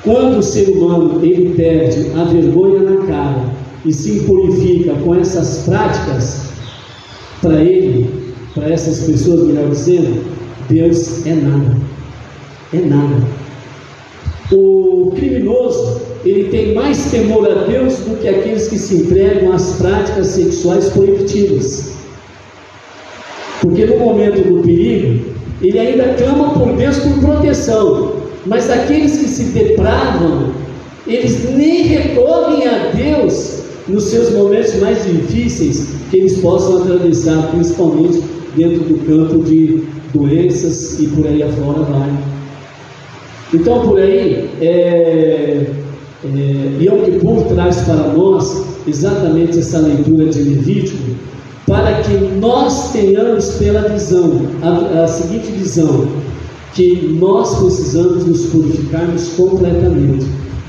Quando o ser humano ele perde a vergonha na cara e se impurifica com essas práticas, para ele, para essas pessoas, melhor dizendo, Deus é nada. É nada. O criminoso, ele tem mais temor a Deus do que aqueles que se entregam às práticas sexuais proibitivas. Porque no momento do perigo, ele ainda clama por Deus por proteção, mas aqueles que se depravam, eles nem recorrem a Deus nos seus momentos mais difíceis que eles possam atravessar, principalmente dentro do campo de doenças e por aí afora vai. Então por aí Yom Kippur traz para nós exatamente essa leitura de Levítico, para que nós tenhamos pela visão, a seguinte visão, que nós precisamos nos purificarmos completamente,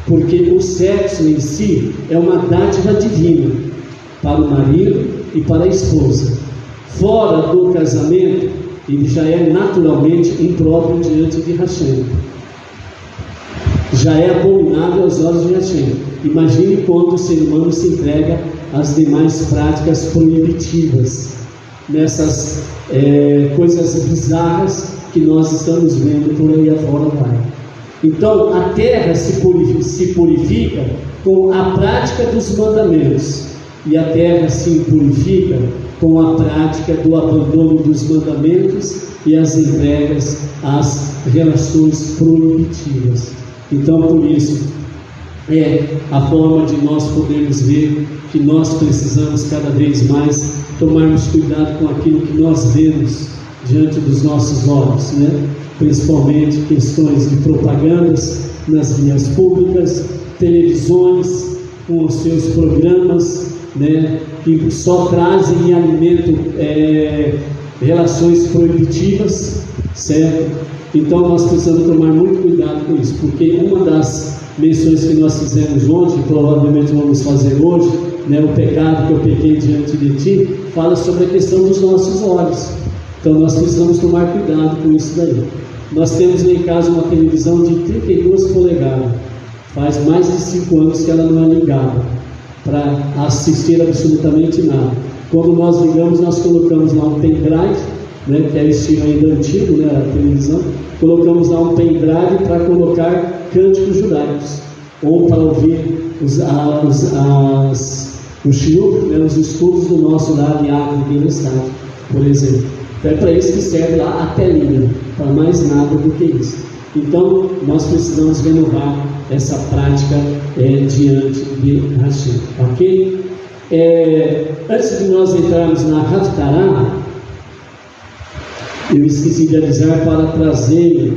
porque o sexo em si é uma dádiva divina para o marido e para a esposa. Fora do casamento, ele já é naturalmente impróprio diante de Hashem, já é abominável aos olhos de Hashem. Imagine quando o ser humano se entrega às demais práticas proibitivas, nessas coisas bizarras que nós estamos vendo por aí afora vai. Então a terra se purifica com a prática dos mandamentos, e a terra se purifica com a prática do abandono dos mandamentos e as entregas às relações proibitivas. Então por isso é a forma de nós podermos ver que nós precisamos cada vez mais tomarmos cuidado com aquilo que nós vemos diante dos nossos olhos, né? Principalmente questões de propagandas nas vias públicas, televisões com os seus programas, né? Que só trazem e alimentam relações proibitivas, certo? Então nós precisamos tomar muito cuidado com isso, porque uma das menções que nós fizemos ontem, provavelmente vamos fazer hoje, né, o pecado que eu pequei diante de ti, fala sobre a questão dos nossos olhos. Então nós precisamos tomar cuidado com isso daí. Nós temos lá em casa uma televisão de 32 polegadas, faz mais de 5 anos que ela não é ligada para assistir absolutamente nada. Quando nós ligamos, nós colocamos lá um pendrive, né, que é o estilo ainda antigo, né, a televisão, colocamos lá um pendrive para colocar cânticos judaicos, ou para ouvir os shiur, né, os estudos do nosso lar de Universidade, por exemplo. Então é para isso que serve lá a telinha, para mais nada do que isso. Então nós precisamos renovar essa prática diante de Hashem, ok? Antes de nós entrarmos na Haftarah, eu esqueci de avisar para trazer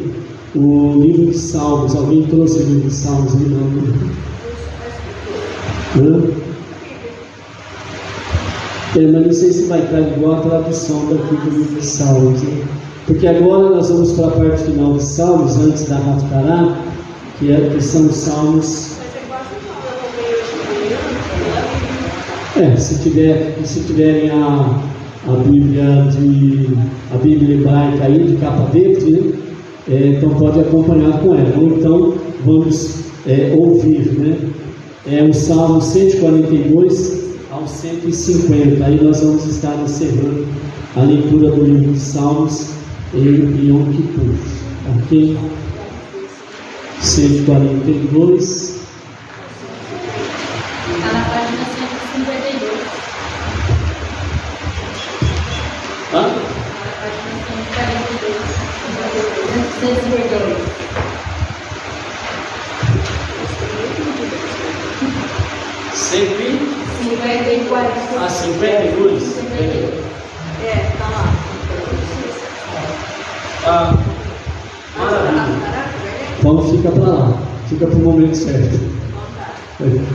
o livro de Salmos. Alguém trouxe o livro de Salmos? Não. Mas não sei se vai estar igual a tradução daqui do livro de Salmos, né? Porque agora nós vamos para a parte final de Salmos, antes da Haftarah, que são os Salmos. Se tiverem a Bíblia hebraica aí de capa verde, né? Então pode acompanhar com ela, ou então vamos ouvir, né? O Salmo 142 ao 150, aí nós vamos estar encerrando a leitura do livro de Salmos em Yom Kippur, ok? 142. Está na página 152. 152. Sempre. 54. Ah, 52? Tá lá. Ah, maravilha. Então fica para lá, fica para o momento certo.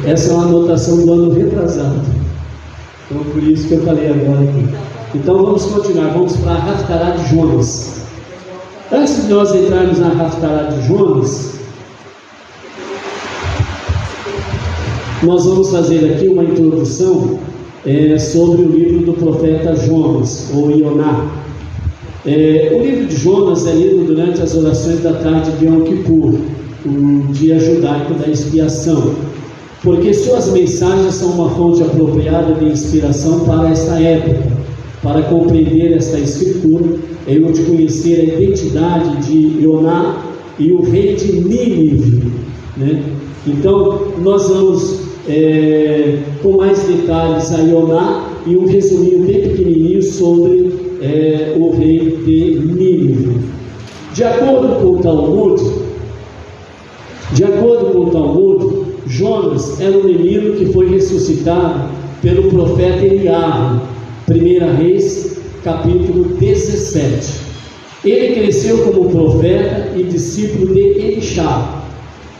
Essa é uma anotação do ano retrasado. Então por isso que eu falei agora aqui. Então vamos continuar, vamos para a Haftará de Jonas. Antes de nós entrarmos na Haftará de Jonas, nós vamos fazer aqui uma introdução sobre o livro do profeta Jonas, ou Ioná. O livro de Jonas é lido durante as orações da tarde de Yom Kippur, o dia judaico da expiação, porque suas mensagens são uma fonte apropriada de inspiração para esta época, para compreender esta escritura, é de conhecer a identidade de Ioná e o rei de Nínive, né? Então, nós vamos com mais detalhes a Ioná e um resuminho bem pequenininho sobre o rei de Nínive. De acordo com o Talmud, Jonas era um menino que foi ressuscitado pelo profeta Eliahu, 1 Reis, capítulo 17. Ele cresceu como profeta e discípulo de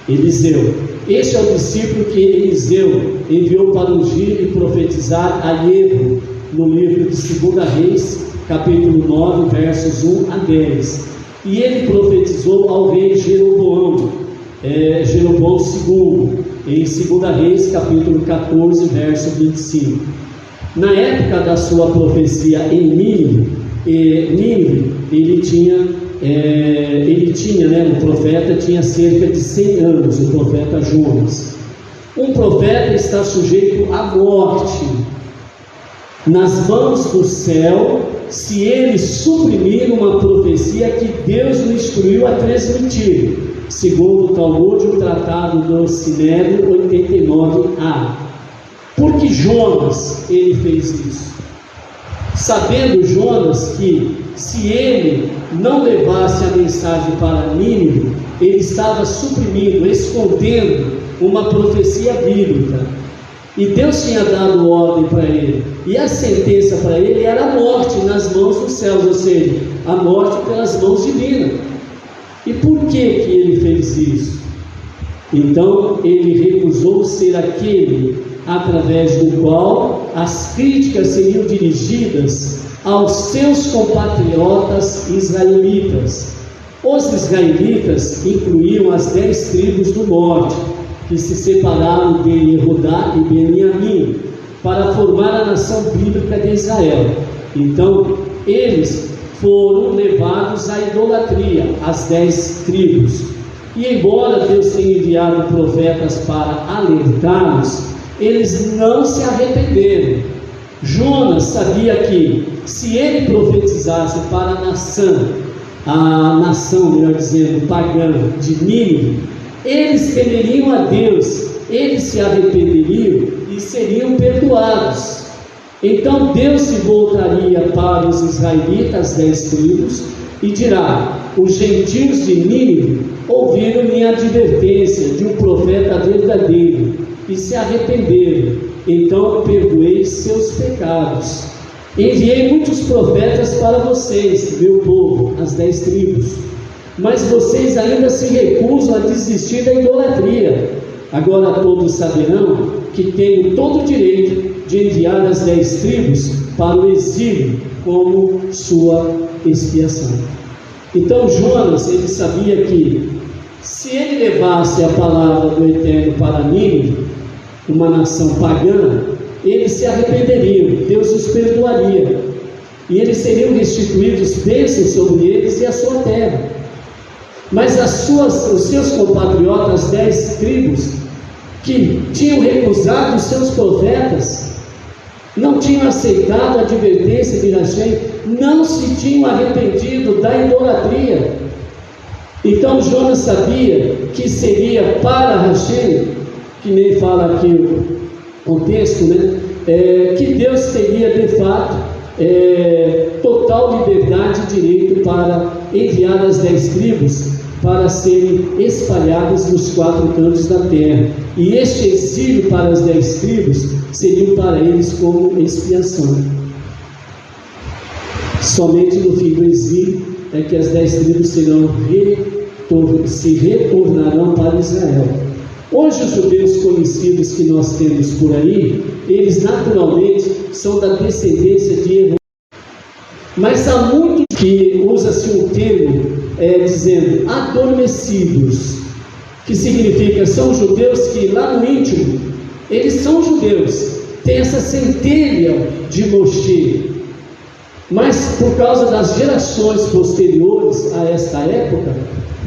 Eliseu. Este é o discípulo que Eliseu enviou para ungir e profetizar a Jehú, no livro de 2 Reis, capítulo 9, versos 1 a 10. E ele profetizou ao rei Jeroboão II, em 2 Reis, capítulo 14, verso 25. Na época da sua profecia em Nínive, ele tinha, o profeta tinha cerca de 100 anos, o profeta Jonas. Um profeta está sujeito à morte nas mãos do céu, se ele suprimir uma profecia que Deus o instruiu a transmitir, segundo o Talmud, o Tratado do Sinédrio 89a. Por que Jonas ele fez isso? Sabendo Jonas que se ele não levasse a mensagem para Nínive, ele estava suprimindo, escondendo uma profecia bíblica. E Deus tinha dado ordem para ele, e a sentença para ele era a morte nas mãos dos céus, ou seja, a morte pelas mãos divinas. E por que ele fez isso? Então ele recusou ser aquele através do qual as críticas seriam dirigidas aos seus compatriotas israelitas. Os israelitas incluíam as 10 tribos do norte, que se separaram de Yehudá e Beniamim, para formar a nação bíblica de Israel. Então, eles foram levados à idolatria, as 10 tribos. E embora Deus tenha enviado profetas para alertá-los, eles não se arrependeram. Jonas sabia que, se ele profetizasse para a nação, melhor dizendo, pagã de Nínive, eles temeriam a Deus, eles se arrependeriam e seriam perdoados. Então Deus se voltaria para os israelitas, 10 tribos, e dirá: os gentios de Nínive ouviram minha advertência de um profeta verdadeiro e se arrependeram, então perdoei seus pecados. Enviei muitos profetas para vocês, meu povo, as 10 tribos, mas vocês ainda se recusam a desistir da idolatria. Agora todos saberão que tenho todo o direito de enviar as 10 tribos para o exílio como sua expiação. Então Jonas, ele sabia que se ele levasse a palavra do Eterno para Nínive, uma nação pagã, eles se arrependeriam, Deus os perdoaria, e eles seriam restituídos bênçãos sobre eles e a sua terra. Mas os seus compatriotas, 10 tribos, que tinham recusado os seus profetas, não tinham aceitado a advertência de Hashem, não se tinham arrependido da idolatria. Então Jonas sabia que seria para Hashem, que nem fala aqui o texto, né? Que Deus teria de fato total liberdade e direito para enviar as 10 tribos para serem espalhadas nos 4 cantos da terra. E este exílio para as 10 tribos seria para eles como expiação. Somente no fim do exílio é que as 10 tribos se retornarão para Israel. Hoje os judeus conhecidos que nós temos por aí, eles naturalmente são da descendência de Esaú. Mas há muitos que usa-se um termo dizendo adormecidos, que significa são judeus que lá no íntimo, eles são judeus, tem essa centelha de Moshe, mas por causa das gerações posteriores a esta época,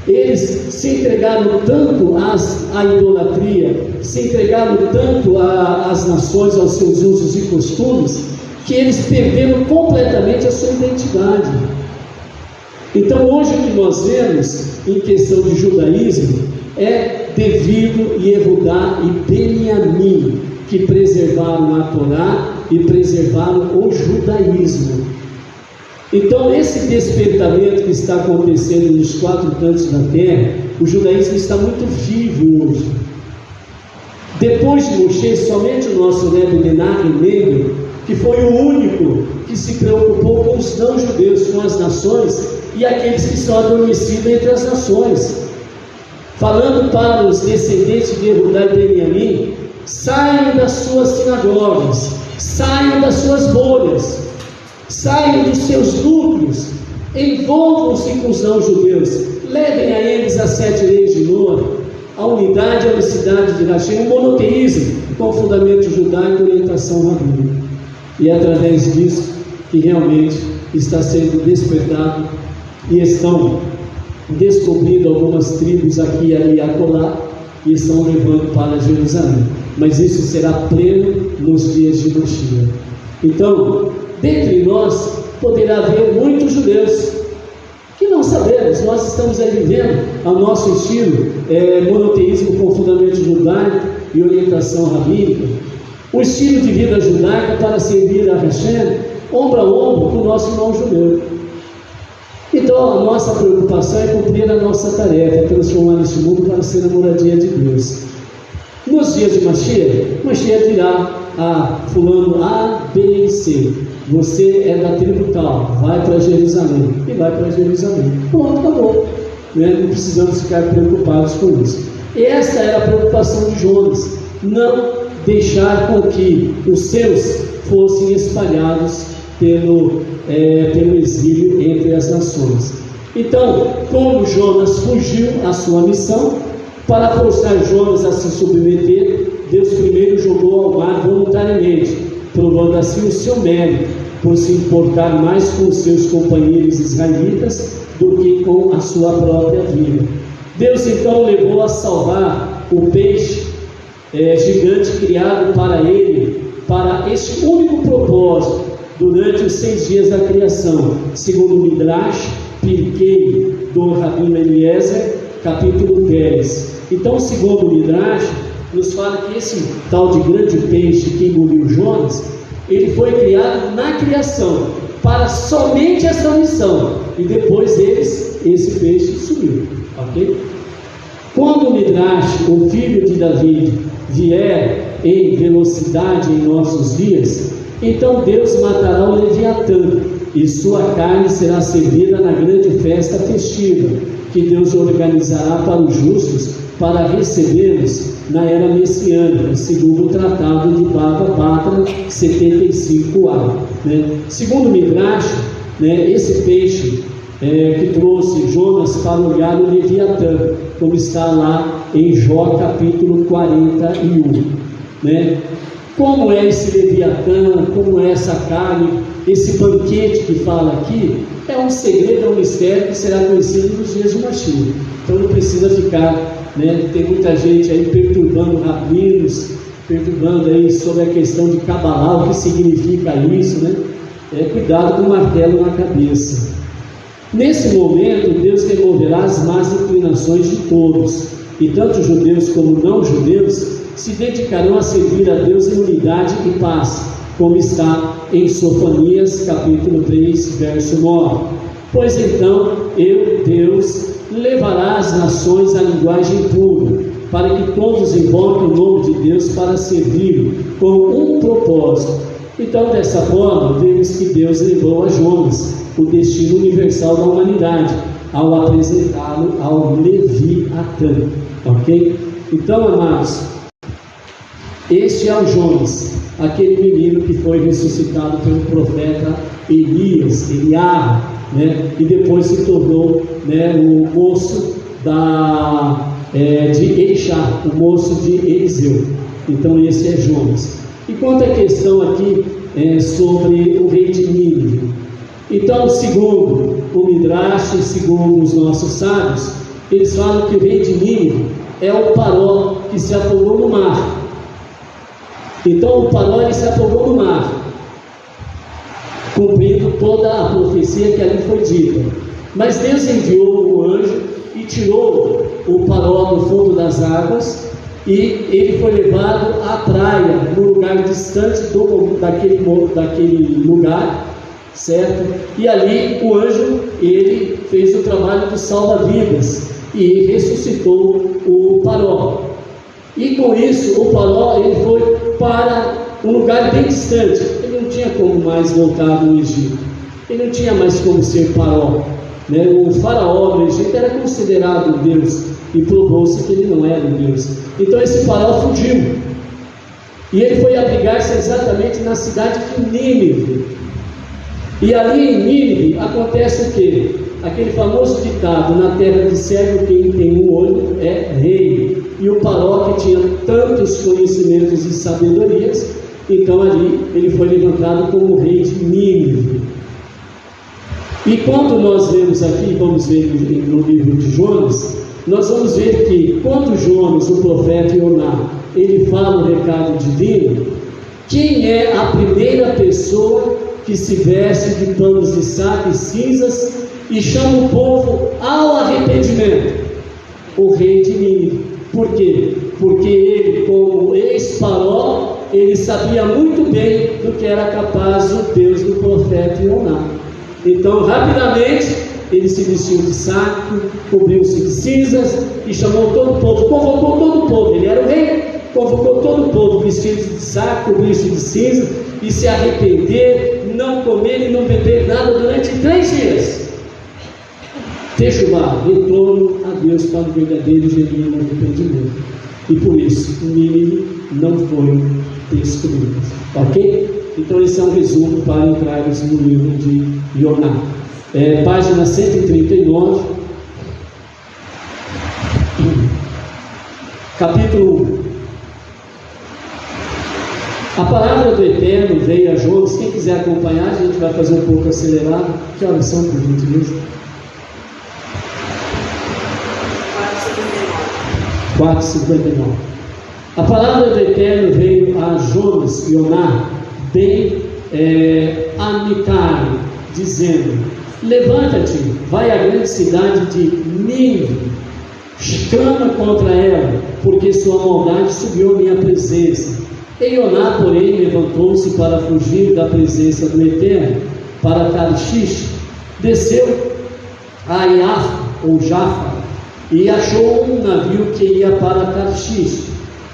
eles se entregaram tanto à idolatria, se entregaram tanto às nações, aos seus usos e costumes, que eles perderam completamente a sua identidade. Então hoje o que nós vemos em questão de judaísmo é devido Yehudá e Benjamim, que preservaram a Torá e preservaram o judaísmo. Então esse despertamento que está acontecendo nos 4 cantos da terra, o judaísmo está muito vivo hoje. Depois de Moshe, somente o nosso Rebbe Menachem Mendel, que foi o único que se preocupou com os não-judeus, com as nações e aqueles que são adormecidos entre as nações, falando para os descendentes de Yehudá e Benjamim: saiam das suas sinagogas, saiam das suas bolhas, saiam dos seus núcleos, envolvam-se com os não-judeus, levem a eles as 7 leis de Noa, a unidade e a unicidade de Hashem, o monoteísmo com fundamento judaico e orientação rabínica. E é através disso que realmente está sendo despertado e estão descobrindo algumas tribos aqui, ali e acolá, e estão levando para Jerusalém. Mas isso será pleno nos dias de Mashiach. Então, dentre nós poderá haver muitos judeus que não sabemos, nós estamos aí vivendo ao nosso estilo monoteísmo com fundamento judaico e orientação rabínica, o estilo de vida judaica para servir a Hashem ombro a ombro com o nosso irmão judeu. Então a nossa preocupação é cumprir a nossa tarefa, transformar este mundo para ser a moradia de Deus. Nos dias de Mashiach dirá a fulano A, B e C: você é da tribo tal, vai para Jerusalém. E vai para Jerusalém. Pronto, acabou. Não precisamos ficar preocupados com isso. E essa era a preocupação de Jonas: não deixar com que os seus fossem espalhados pelo exílio entre as nações. Então, como Jonas fugiu à sua missão, para forçar Jonas a se submeter, Deus primeiro jogou ao mar voluntariamente, provando assim o seu mérito, por se importar mais com os seus companheiros israelitas do que com a sua própria vida. Deus então levou a salvar o peixe gigante criado para ele, para este único propósito, durante os 6 dias da criação, segundo o Midrash Pirkei do Rabino Eliezer, capítulo 10. Então, segundo o Midrash, nos fala que esse tal de grande peixe que engoliu Jonas, ele foi criado na criação, para somente essa missão, e depois esse peixe sumiu, ok? Quando o Midrash, o filho de Davi, vier em velocidade em nossos dias, então Deus matará o Leviatã, e sua carne será servida na grande festa festiva, que Deus organizará para os justos, para recebê-los na era messiânica, segundo o tratado de Bava Batra 75a. Segundo o Midrash, esse peixe que trouxe Jonas para olhar o Leviatã, como está lá em Jó capítulo 41. Como é esse Leviatã, como é essa carne, esse banquete que fala aqui, é um segredo, é um mistério que será conhecido nos dias de Mashiach. Então não precisa ficar, tem muita gente aí perturbando rabinos, perturbando aí sobre a questão de Kabbalah, o que significa isso, cuidado com o martelo na cabeça. Nesse momento, Deus removerá as más inclinações de todos, e tanto judeus como não judeus se dedicarão a servir a Deus em unidade e paz, como está em Sofonias, capítulo 3, verso 9. Pois então, eu, Deus, levará as nações à linguagem pura, para que todos invoquem o nome de Deus para servir com um propósito. Então, dessa forma, vemos que Deus levou a Jonas o destino universal da humanidade, ao apresentá-lo ao Leviatã, ok? Então, amados, este é o Jonas, aquele menino que foi ressuscitado pelo profeta Eliabe, né? E depois se tornou, né, o moço de Elixá, o moço de Eliseu. Então esse é Jonas. E quanto à questão aqui sobre o rei de Nínive, então, segundo o Midrash, segundo os nossos sábios, eles falam que o rei de Nínive é o Paró que se afogou no mar. Então o Paró, ele se afogou no mar, cumprindo toda a profecia que ali foi dita. Mas Deus enviou um anjo e tirou o Paró do fundo das águas, e ele foi levado à praia, num lugar distante daquele lugar, certo? E ali o anjo, ele fez o trabalho do salva-vidas e ressuscitou o Paró. E com isso, o Paró, ele foi para um lugar bem distante. Ele não tinha como mais voltar do Egito. Ele não tinha mais como ser Paró, né? O faraó do Egito era considerado um Deus, e provou-se que ele não era um Deus. Então esse Paró fugiu, e ele foi abrigar-se exatamente na cidade de Nínive. E ali em Nínive acontece o quê? Aquele famoso ditado: na terra de cego quem tem um olho é rei. E o Paró, que tinha tantos conhecimentos e sabedorias, então ali ele foi levantado como rei de Nínive. E quando nós vemos aqui, vamos ver no livro de Jonas, nós vamos ver que quando Jonas, o profeta Ioná, ele fala o recado divino, quem é a primeira pessoa que se veste de panos de saco e cinzas e chama o povo ao arrependimento? O rei de Nínive. Por quê? Porque ele, como ex-Paró, ele sabia muito bem do que era capaz o Deus do profeta Ioná. Então, rapidamente, ele se vestiu de saco, cobriu-se de cinzas e chamou todo o povo, convocou todo o povo. Ele era o rei, convocou todo o povo vestido de saco, cobriu-se de cinzas, e se arrepender, não comer e não beber nada durante 3 dias. Techuvá, retorno a Deus para o verdadeiro e genuíno arrependimento. E por isso, Nínive não foi destruído. Ok? Então esse é um resumo para entrarmos no livro de Ioná. Página 139, capítulo 1. A palavra do Eterno veio a Jonas. Quem quiser acompanhar, a gente vai fazer um pouco acelerado. Que horas são, por gentileza? 4h59. A palavra do Eterno veio a Jonas, Ioná, bem Amitai, dizendo: levanta-te, vai à grande cidade de Nínive, clama contra ela, porque sua maldade subiu à minha presença. E Ioná, porém, levantou-se para fugir da presença do Eterno, para Tarshish, desceu a Iafa, ou Jafa, e achou um navio que ia para Tarshish.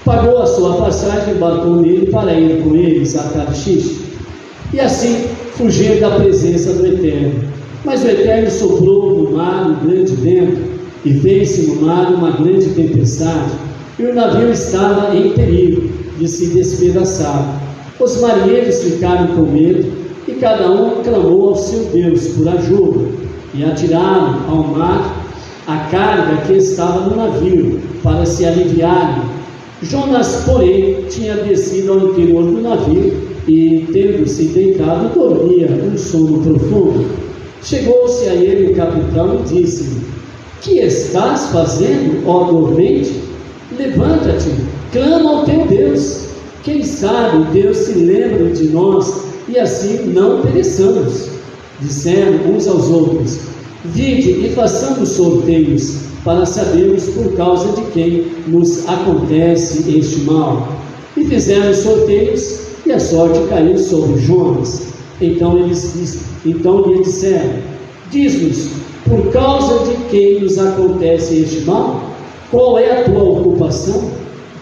Pagou a sua passagem e embarcou nele para ir com eles a Tarshish, e assim fugir da presença do Eterno. Mas o Eterno soprou no mar um grande vento, e fez-se no mar uma grande tempestade, e o navio estava em perigo de se despedaçar. Os marinheiros ficaram com medo, e cada um clamou ao seu Deus por ajuda, e atiraram ao mar a carga que estava no navio, para se aliviarem. Jonas, porém, tinha descido ao interior do navio, e, tendo-se deitado, dormia um sono profundo. Chegou-se a ele o capitão e disse-lhe: que estás fazendo, ó dormente? Levanta-te, clama ao teu Deus. Quem sabe Deus se lembra de nós, e assim não pereçamos. Disseram uns aos outros: vinde e façamos sorteios, para sabermos por causa de quem nos acontece este mal. E fizeram sorteios, e a sorte caiu sobre Jonas. Então lhe disseram: diz-nos, por causa de quem nos acontece este mal? Qual é a tua ocupação?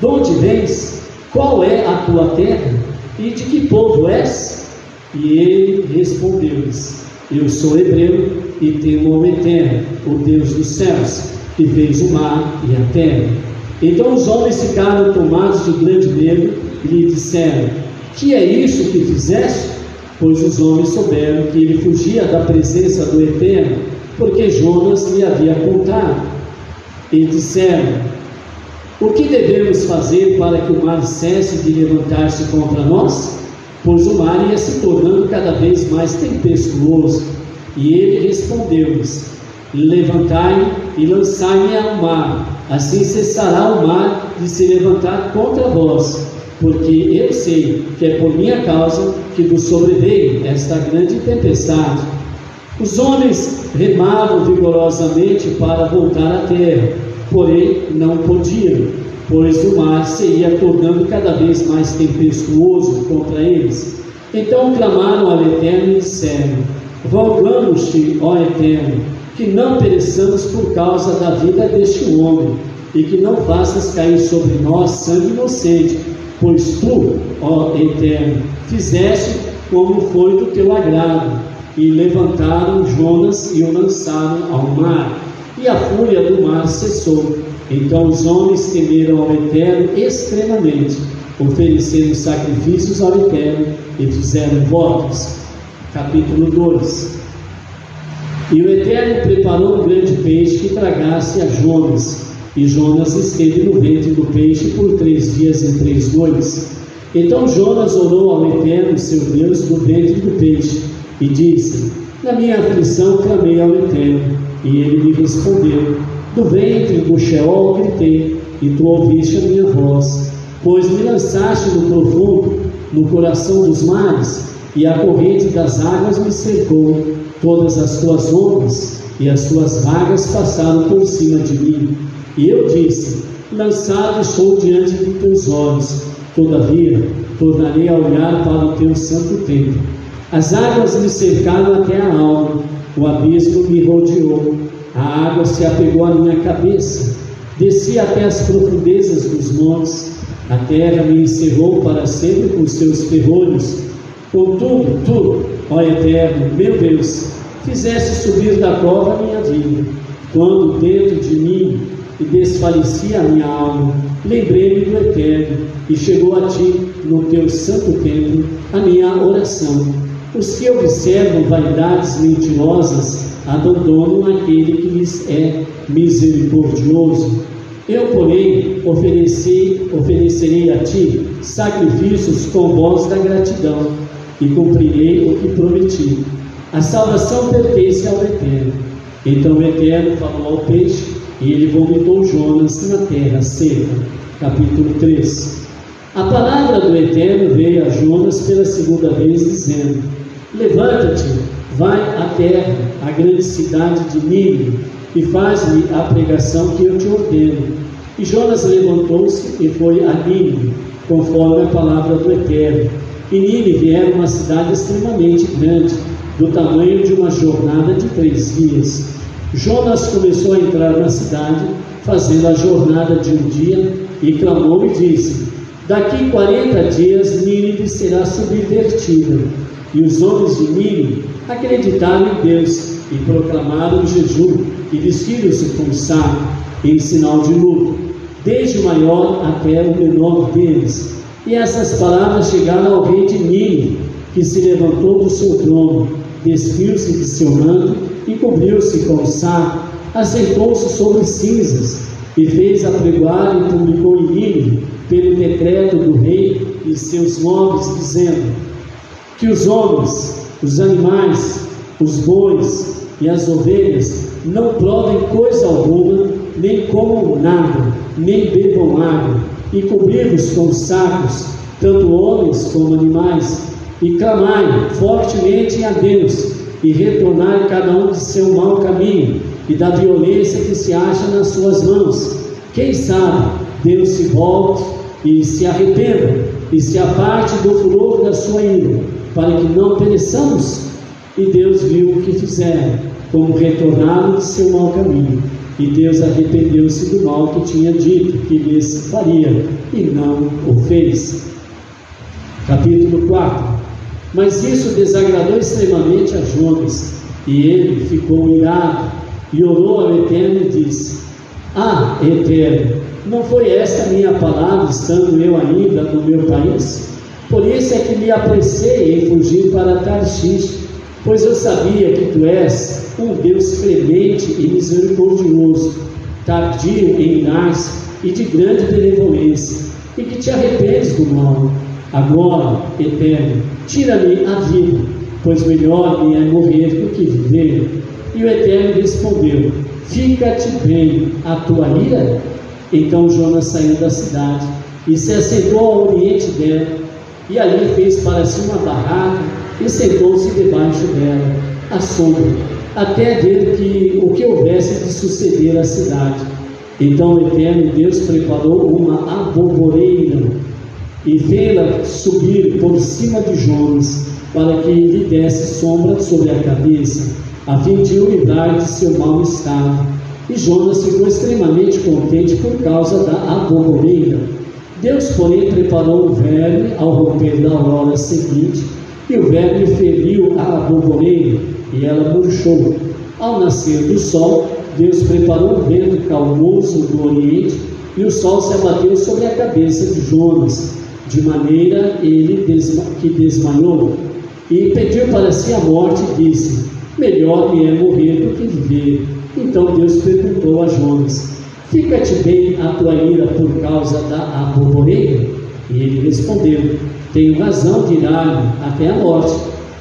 De onde vens? Qual é a tua terra? E de que povo és? E ele respondeu-lhes: eu sou hebreu e temo ao Eterno, o Deus dos céus, que fez o mar e a terra. Então os homens ficaram tomados de grande medo e lhe disseram: que é isso que fizeste? Pois os homens souberam que ele fugia da presença do Eterno, porque Jonas lhe havia contado. E disseram: o que devemos fazer para que o mar cesse de levantar-se contra nós? Pois o mar ia se tornando cada vez mais tempestuoso. E ele respondeu-lhes: levantai-me e lançai-me ao mar, assim cessará o mar de se levantar contra vós, porque eu sei que é por minha causa que vos sobreveio esta grande tempestade. Os homens remavam vigorosamente para voltar à terra, porém não podiam, pois o mar se ia tornando cada vez mais tempestuoso contra eles. Então clamaram ao Eterno e disseram: rogamos-te, ó Eterno, que não pereçamos por causa da vida deste homem, e que não faças cair sobre nós sangue inocente, pois tu, ó Eterno, fizeste como foi do teu agrado. E levantaram Jonas e o lançaram ao mar, e a fúria do mar cessou. Então os homens temeram ao Eterno extremamente, ofereceram sacrifícios ao Eterno e fizeram votos. Capítulo 2. E o Eterno preparou um grande peixe que tragasse a Jonas, e Jonas esteve no ventre do peixe por 3 dias e 3 noites. Então Jonas orou ao Eterno, seu Deus, do ventre do peixe, e disse: na minha aflição clamei ao Eterno, e ele me respondeu. Do ventre do Sheol gritei, e tu ouviste a minha voz. Pois me lançaste no profundo, no coração dos mares, e a corrente das águas me cercou. Todas as tuas ondas e as tuas vagas passaram por cima de mim. E eu disse: lançado estou diante de teus olhos. Todavia, tornarei a olhar para o teu santo templo. As águas me cercaram até a alma, o abismo me rodeou, a água se apegou à minha cabeça. Desci até as profundezas dos montes, a terra me encerrou para sempre com seus ferrolhos. Contudo, tu, ó Eterno, meu Deus, fizeste subir da cova a minha vida. Quando dentro de mim e desfalecia a minha alma, lembrei-me do Eterno, e chegou a ti, no teu santo templo, a minha oração. Os que observam vaidades mentirosas abandonam aquele que lhes é misericordioso. Eu, porém, oferecerei a ti sacrifícios com voz da gratidão, e cumprirei o que prometi. A salvação pertence ao Eterno. Então o Eterno falou ao peixe, e ele vomitou Jonas na terra seca. Capítulo 3. A palavra do Eterno veio a Jonas pela segunda vez, dizendo: levanta-te, vai à terra, à grande cidade de Nínive, e faz-lhe a pregação que eu te ordeno. E Jonas levantou-se e foi a Nínive, conforme a palavra do Eterno. E Nínive era uma cidade extremamente grande, do tamanho de uma jornada de 3 dias. Jonas começou a entrar na cidade, fazendo a jornada de um dia, e clamou e disse: daqui 40 dias Nínive será subvertida. E os homens de Nínive acreditaram em Deus, e proclamaram jejum, e vestiram-se com saco, em sinal de luto, desde o maior até o menor deles. E essas palavras chegaram ao rei de Nínive, que se levantou do seu trono, despiu-se de seu manto e cobriu-se com saco, assentou-se sobre cinzas, e fez apregoar e publicou em Nínive, pelo decreto do rei e seus nobres, dizendo: que os homens, os animais, os bois e as ovelhas não provem coisa alguma, nem comam nada, nem bebam água, e cobri-vos com sacos, tanto homens como animais, e clamai fortemente a Deus, e retornai cada um de seu mau caminho, e da violência que se acha nas suas mãos. Quem sabe Deus se volte e se arrependa, e se aparte do furor da sua ira, para que não pereçamos. E Deus viu o que fizeram, como retornaram de seu mau caminho. E Deus arrependeu-se do mal que tinha dito que lhes faria, e não o fez. Capítulo 4. Mas isso desagradou extremamente a Jonas, e ele ficou irado, e orou ao Eterno e disse: Ah, Eterno, não foi esta minha palavra, estando eu ainda no meu país? Por isso é que me apressei em fugir para Tarshish, pois eu sabia que tu és um Deus clemente e misericordioso, tardio em irar-se e de grande benevolência, e que te arrependes do mal. Agora, Eterno, tira-me a vida, pois melhor me é morrer do que viver. E o Eterno respondeu: Fica-te bem a tua ira? Então Jonas saiu da cidade e se assentou ao oriente dela, e ali fez para si uma barraca e sentou-se debaixo dela, à sombra, até ver o que houvesse de suceder à cidade. Então o Eterno Deus preparou uma aboboreira e fê-la subir por cima de Jonas, para que lhe desse sombra sobre a cabeça, a fim de o livrar de seu mau estado. E Jonas ficou extremamente contente por causa da aboboreira. Deus, porém, preparou um verme ao romper da aurora seguinte, e o verme feriu a aboboreira, e ela murchou. Ao nascer do sol, Deus preparou um vento calmoso do oriente, e o sol se abateu sobre a cabeça de Jonas, de maneira que desmaiou, e pediu para si a morte e disse: Melhor me é morrer do que viver. Então Deus perguntou a Jonas: Fica-te bem a tua ira por causa da aboboreira? E ele respondeu: Tenho razão de irar-me até a morte.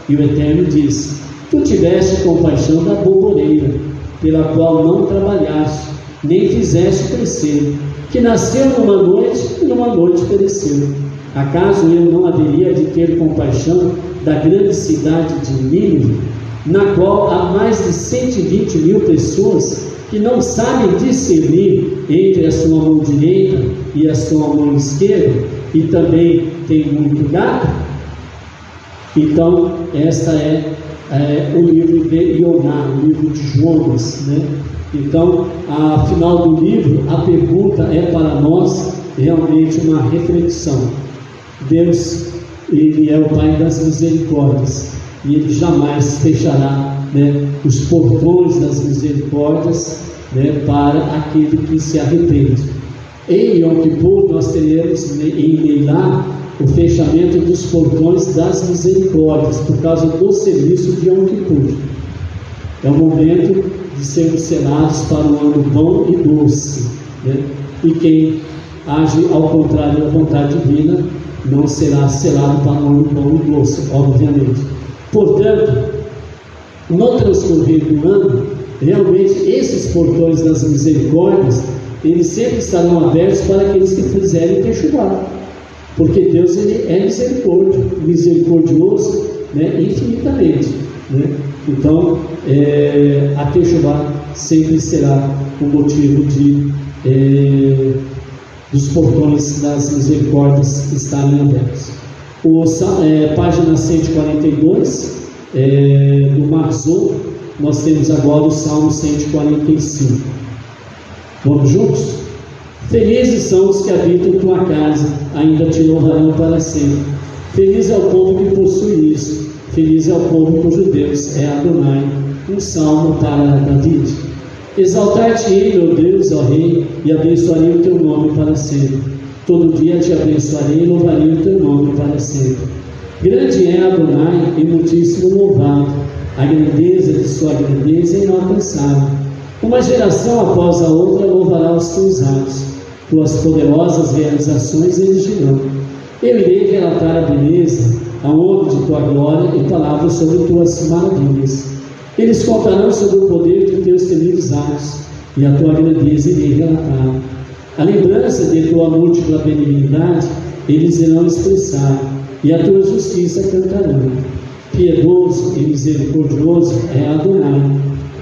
E o Eterno disse: Tu tiveste compaixão da aboboreira, pela qual não trabalhaste, nem fizeste crescer, que nasceu numa noite e numa noite pereceu. Acaso eu não haveria de ter compaixão da grande cidade de Nínive, na qual há mais de 120 mil pessoas que não sabem discernir entre a sua mão direita e a sua mão esquerda, e também tem muito gato? Então, esta é o livro de Ioná, o livro de Jonas, né? Então, ao final do livro, a pergunta é para nós realmente uma reflexão. Deus, Ele é o Pai das misericórdias, e Ele jamais fechará, né, os portões das misericórdias, né, para aquele que se arrepende. Em Yom Kippur nós teremos em Leilá o fechamento dos portões das misericórdias, por causa do serviço de Yom Kippur. É o momento de sermos selados para um ano bom e doce, né? E quem age ao contrário da vontade divina não será selado para um ano bom e doce, obviamente. Portanto, no transcorrer do ano, realmente esses portões das misericórdias, eles sempre estarão abertos para aqueles que fizerem Teshuvá, porque Deus, Ele é misericordioso, né, infinitamente, né? Então, a Teshuvá sempre será um motivo dos portões das misericórdias estarem abertos. Página 142, do Marzou, nós temos agora o Salmo 145. Vamos juntos? Felizes são os que habitam tua casa, ainda te louvarão para sempre. Feliz é o povo que possui isso, feliz é o povo cujo Deus é Adonai. Um salmo para David. Exaltar-te-ei, meu Deus, ó Rei, e abençoarei o teu nome para sempre. Todo dia te abençoarei e louvarei o teu nome para sempre. Grande é Adonai e muitíssimo louvado, a grandeza de sua grandeza é inalcançável. Uma geração após a outra louvará os teus atos, tuas poderosas realizações eles dirão. Eu irei relatar a beleza, a honra de tua glória e palavras sobre tuas maravilhas. Eles contarão sobre o poder de teus temidos atos, e a tua grandeza irei relatar. A lembrança de tua múltipla benignidade eles irão expressar, e a tua justiça cantarão. Piedoso e misericordioso é Adonai,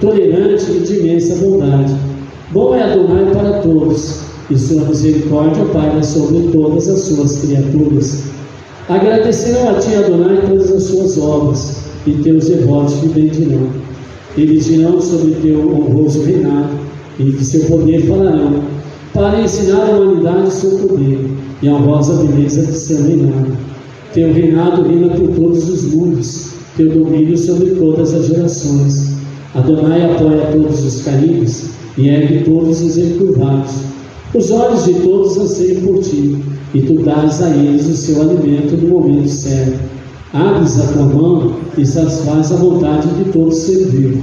tolerante e de imensa bondade. Bom é Adonai para todos, e sua misericórdia paira sobre todas as suas criaturas. Agradecerão a ti, Adonai, todas as suas obras, e teus devotos te bendirão. Eles dirão sobre teu honroso reinado, e de seu poder falarão, para ensinar a humanidade o seu poder, e a honrosa beleza de seu reinado. Teu reinado reina por todos os mundos, teu domínio sobre todas as gerações. Adonai apoia todos os caídos, e ergue todos os encurvados. Os olhos de todos anseiam por ti, e tu dás a eles o seu alimento no momento certo. Abres a tua mão e satisfaz a vontade de todo ser vivo.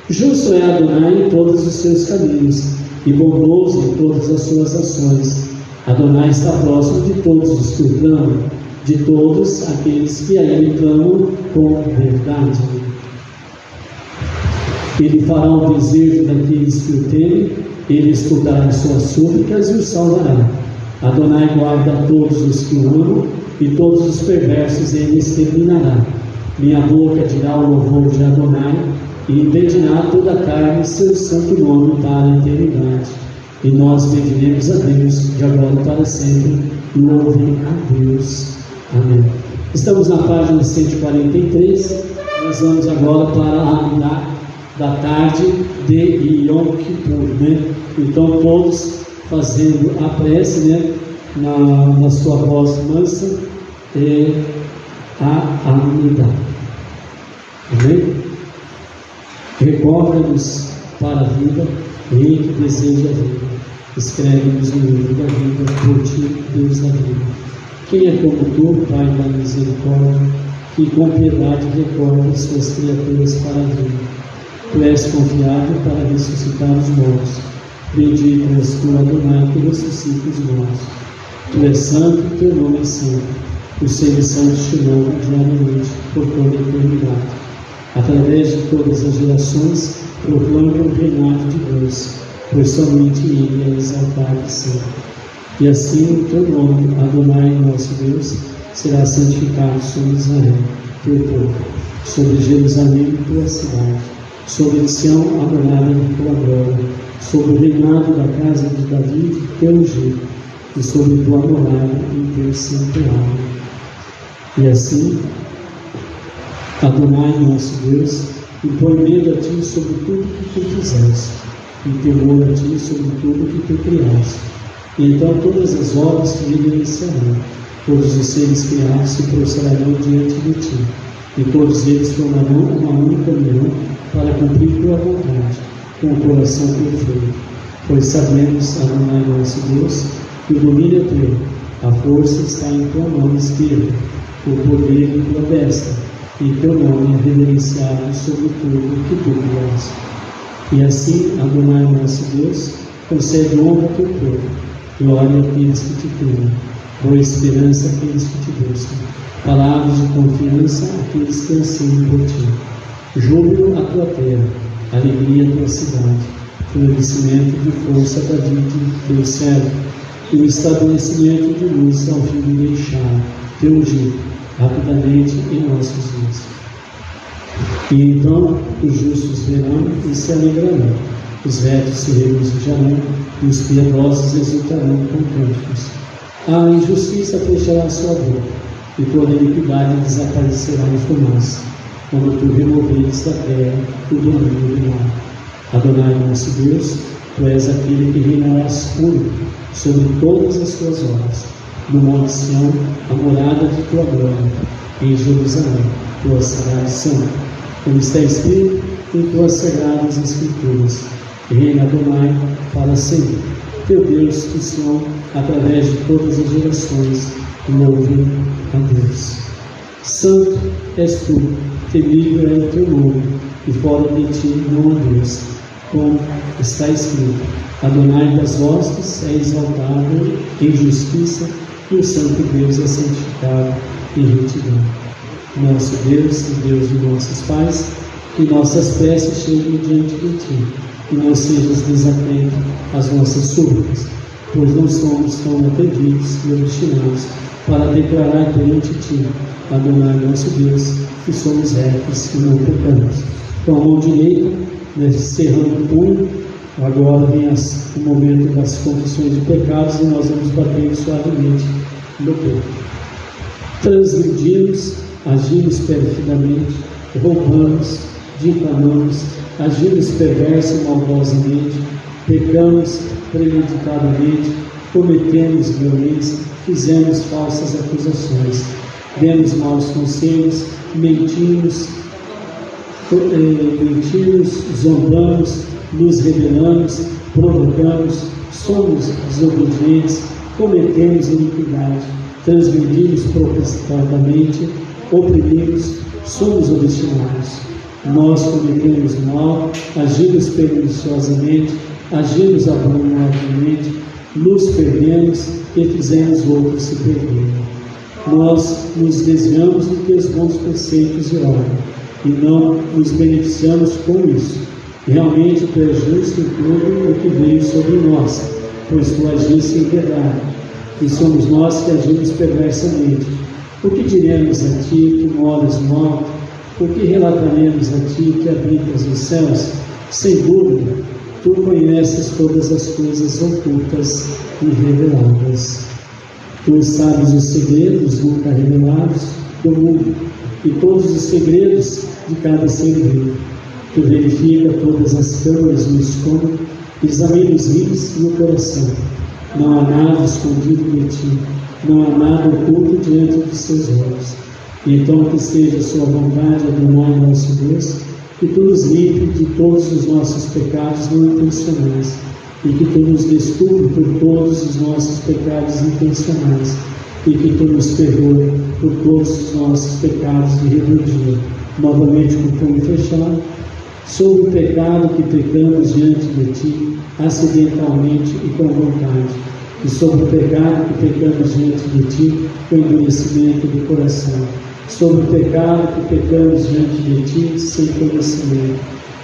Justo é Adonai em todos os seus caminhos, e bondoso em todas as suas ações. Adonai está próximo de todos os que o clamam, de todos aqueles que a ele clamam com verdade. Ele fará o desejo daqueles que o temem, ele escutará as suas súplicas e os salvará. Adonai guarda todos os que o amam, e todos os perversos ele exterminará. Minha boca dirá o louvor de Adonai, e bendirá toda a carne seu santo nome para a eternidade. E nós bendiremos a Deus, de agora e para sempre. Louvem a Deus. Amém. Estamos na página 143. Nós vamos agora para a Amidah da tarde de Yom Kippur, né? Então todos fazendo a prece, né? Na sua voz mansa, a Amidah. Amém? Recorda-nos para a vida, Rei que deseja a vida. Escreve-nos no livro da vida, por ti, Deus da vida. Quem é como tu, Pai da misericórdia, que com piedade recorda as suas criaturas para a vida? Tu és confiável para ressuscitar os mortos. Bendito és tu, Adonai, que ressuscita os mortos. Tu és santo, teu nome é santo. Os seres santos te louvam diariamente, por toda a eternidade. Através de todas as gerações, proclama o reinado de Deus, pois somente Ele é exaltado e santo. E assim o teu nome, Adonai, nosso Deus, será santificado sobre Israel, teu povo, sobre Jerusalém, tua cidade, sobre Sião, a morada de tua glória, sobre o reinado da casa de Davi, teu ungido, e sobre tua morada em teu santuário. E assim, Adonai, nosso Deus, impõe medo a ti sobre tudo que tu fizeste, e temor a ti sobre tudo que tu criaste. E então todas as obras te reverenciarão, todos os seres criados se prostrarão diante de ti, e todos eles formarão uma única união para cumprir tua vontade, com o coração perfeito. Pois sabemos, Adonai, nosso Deus, que o domínio é teu, a força está em tua mão esquerda, o poder em tua destra, e teu nome é reverenciado sobre tudo que tu criaste. E assim, Adonai, nosso Deus, concede honra ao teu povo, glória àqueles que te temem, boa esperança àqueles que te buscam, palavras de confiança àqueles que anseiam por ti, júbilo à tua terra, alegria à tua cidade, florescimento de força a Davi, teu servo, e o estabelecimento de luz ao fim de deixar teu ungido rapidamente em nossos dias. E então os justos verão e se alegrarão, os retos se regozijarão e os piedosos exultarão com cânticos. A injustiça fechará a sua boca, e toda iniquidade desaparecerá em fumaça, quando tu removeres da terra o domínio do mar. Adonai, nosso Deus, tu és aquele que reinarás puro sobre todas as suas obras, no Monte Sião, a morada de tua glória, em Jerusalém, tua cidade santa, como está escrito em tuas sagradas escrituras. Reina Adonai para sempre. Teu Deus, que Sião, através de todas as gerações, louve a Deus. Santo és tu, temível é o teu nome, e fora de ti não há Deus. Como está escrito, Adonai das hostes é exaltado em justiça, e o Santo Deus é santificado em retidão. Nosso Deus e Deus de nossos pais, que nossas preces cheguem diante de ti, e não sejas desatento às nossas súplicas, pois não somos tão atrevidos e obstinados para declarar perante ti, Adonai nosso Deus, que somos retos e não pecamos. Com a mão direita, cerrando o punho, Agora vem o momento das confissões de pecados e nós vamos bater suavemente no peito. Transgredimos, agimos perfidamente, roubamos, difamamos, agimos perverso e maldosamente, pecamos premeditadamente, cometemos violência, fizemos falsas acusações, demos maus conselhos, mentimos, zombamos, nos rebelamos, provocamos, somos desobedientes, cometemos iniquidade, transgredimos propositadamente, oprimimos, somos obstinados. Nós cometemos mal, agimos perniciosamente, agimos abominavelmente, nos perdemos e fizemos outros se perderem. Nós nos desviamos do que os bons preceitos de ordem e não nos beneficiamos com isso. Realmente tu és justo em tudo o que veio sobre nós, pois tu agiste em verdade, e somos nós que agimos perversamente. O que diremos a ti que moras no alto? O que relataremos a ti que habitas nos céus? Sem dúvida, tu conheces todas as coisas ocultas e reveladas. Tu sabes os segredos nunca revelados do mundo, e todos os segredos de cada ser vivo. Tu verifica todas as câmaras no escôndito, examina os rins e o coração. Não há nada escondido de ti, não há nada oculto diante dos seus olhos. Então que seja a sua vontade adorar nosso Deus, que tu nos livre de todos os nossos pecados não intencionais, e que tu nos desculpe por todos os nossos pecados intencionais, e que tu nos perdoe por todos os nossos pecados de rebeldia. Novamente com o punho fechado, sobre o pecado que pecamos diante de ti, acidentalmente e com vontade, e sobre o pecado que pecamos diante de ti, com endurecimento do coração, sobre o pecado que pecamos diante de ti, sem conhecimento,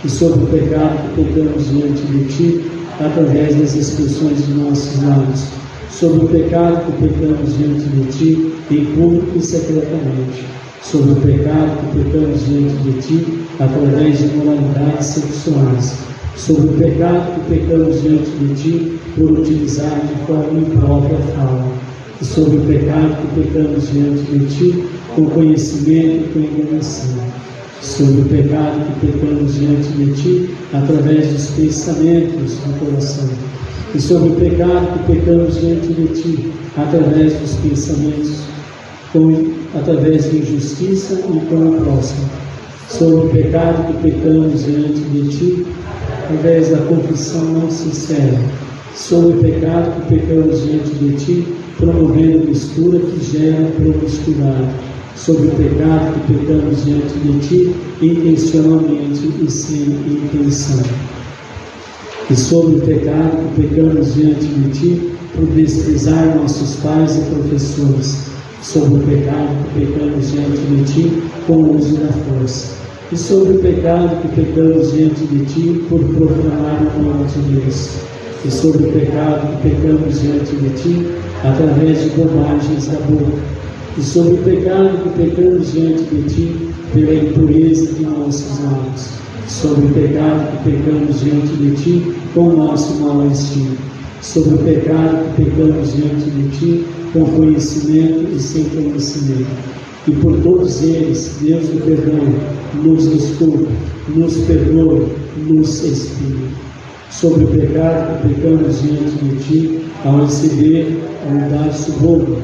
e sobre o pecado que pecamos diante de ti, através das expressões de nossos lábios, sobre o pecado que pecamos diante de ti, em público e secretamente, sobre o pecado que pecamos diante de ti, através de moralidades sexuais, sobre o pecado que pecamos diante de ti, por utilizar de forma imprópria a fala, e sobre o pecado que pecamos diante de ti, com conhecimento e com enganação, sobre o pecado que pecamos diante de ti, através dos pensamentos do coração, e sobre o pecado que pecamos diante de ti, através dos pensamentos, através de injustiça e com o próximo, sobre o pecado que pecamos diante de ti, através da confissão não sincera, sobre o pecado que pecamos diante de ti, promovendo mistura que gera promiscuidade, sobre o pecado que pecamos diante de ti, intencionalmente e sem intenção, e sobre o pecado que pecamos diante de ti, por desprezar nossos pais e professores, sobre o pecado que pecamos diante de ti, com o uso da força, e sobre o pecado que pecamos diante de ti, por profanar o nome de Deus, e sobre o pecado que pecamos diante de ti, através de bobagens da boca, e sobre o pecado que pecamos diante de ti, pela impureza de nossos lábios, sobre o pecado que pecamos diante de ti, com o nosso mau instinto, sobre o pecado que pecamos diante de ti, com conhecimento e sem conhecimento, e por todos eles, Deus do perdão, nos desculpe, nos perdoe, nos expie. Sobre o pecado que pecamos diante de ti, ao receber a unidade suborno,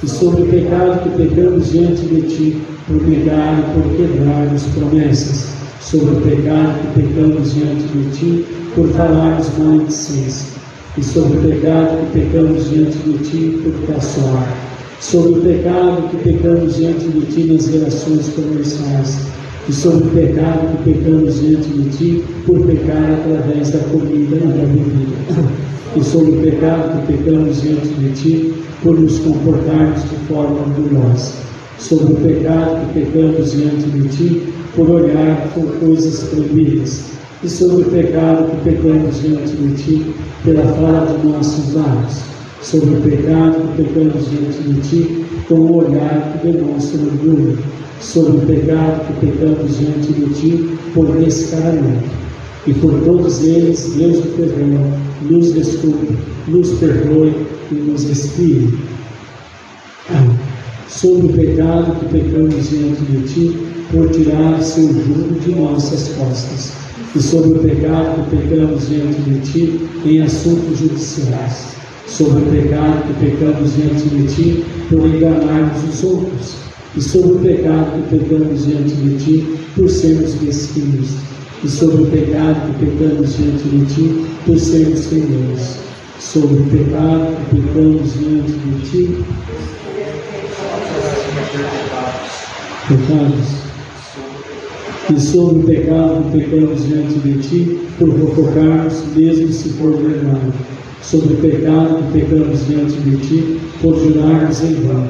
e sobre o pecado que pecamos diante de ti, por negar e por quebrar as promessas, sobre o pecado que pecamos diante de ti, por falarmos maledicência, e sobre o pecado que pecamos diante de ti, por caçoar, sobre o pecado que pecamos diante de ti nas relações comerciais, e sobre o pecado que pecamos diante de ti, por pecar através da comida e da bebida, e sobre o pecado que pecamos diante de ti, por nos comportarmos de forma orgulhosa, sobre o pecado que pecamos diante de ti, por olhar com coisas proibidas, e sobre o pecado que pecamos diante de ti, pela fala de nossos lábios, sobre o pecado que pecamos diante de ti, com o olhar que demonstra orgulho, sobre o pecado que pecamos diante de ti, por descaramento, e por todos eles, Deus do perdão, nos desculpe, nos perdoe e nos expie. Sobre o pecado que pecamos diante de Ti, por tirar o seu jugo de nossas costas, e sobre o pecado que pecamos diante de Ti em assuntos judiciais, sobre o pecado que pecamos diante de Ti por enganarmos os outros, e sobre o pecado que pecamos diante de Ti por sermos mesquinhos, e sobre o pecado que pecamos diante de Ti por sermos teimosos, sobre o pecado que pecamos diante de Ti pecados, e sobre o pecado que pecamos diante de Ti por fofocarmos, mesmo se for verdade, sobre o pecado que pecamos diante de Ti por jurarmos em vão,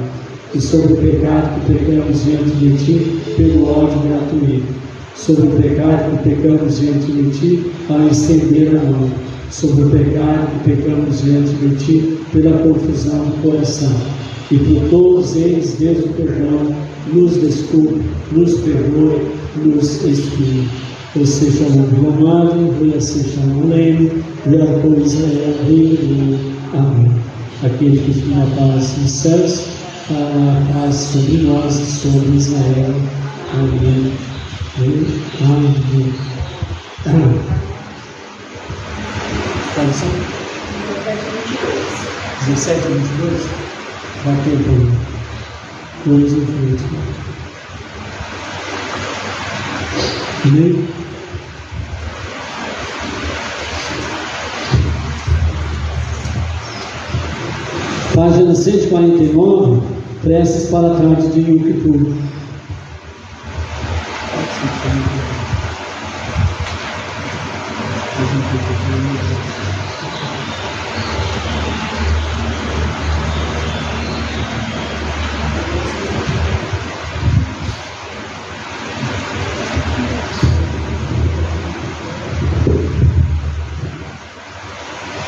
e sobre o pecado que pecamos diante de Ti pelo ódio gratuito, sobre o pecado que pecamos diante de Ti ao estender a mão, sobre o pecado que pecamos diante de Ti pela confusão do coração, e por todos eles, Deus do perdão, nos desculpe, nos perdoe, nos expie. Você chamou o amado, você chamou o leme, e a coisa é aleluia. Amém. Aquele que tem a paz nos céus, a paz sobre nós e sobre Israel. Amém. Amém. Amém. Qual são? 17 e 22? Bateu por mim. Vamos em frente. Amém? Página 149, preces para a tarde de Yom Kippur.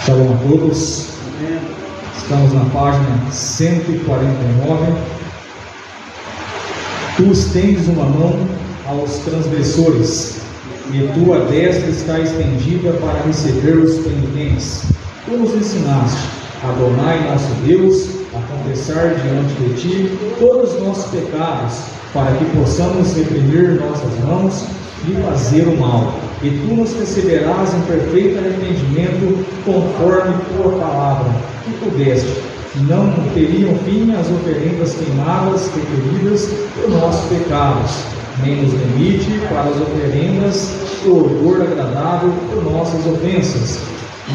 Shalom a todos. Estamos na página 149. Tu estendes uma mão aos transgressores, e tua destra está estendida para receber os penitentes. Tu nos ensinaste, Adonai nosso Deus, a confessar diante de Ti todos os nossos pecados, para que possamos reprimir nossas mãos e fazer o mal. E Tu nos receberás em perfeito arrependimento, conforme Tua palavra, que Tu deste. Não teriam fim as oferendas queimadas requeridas por nossos pecados, nem nos limite para as oferendas do odor agradável por nossas ofensas.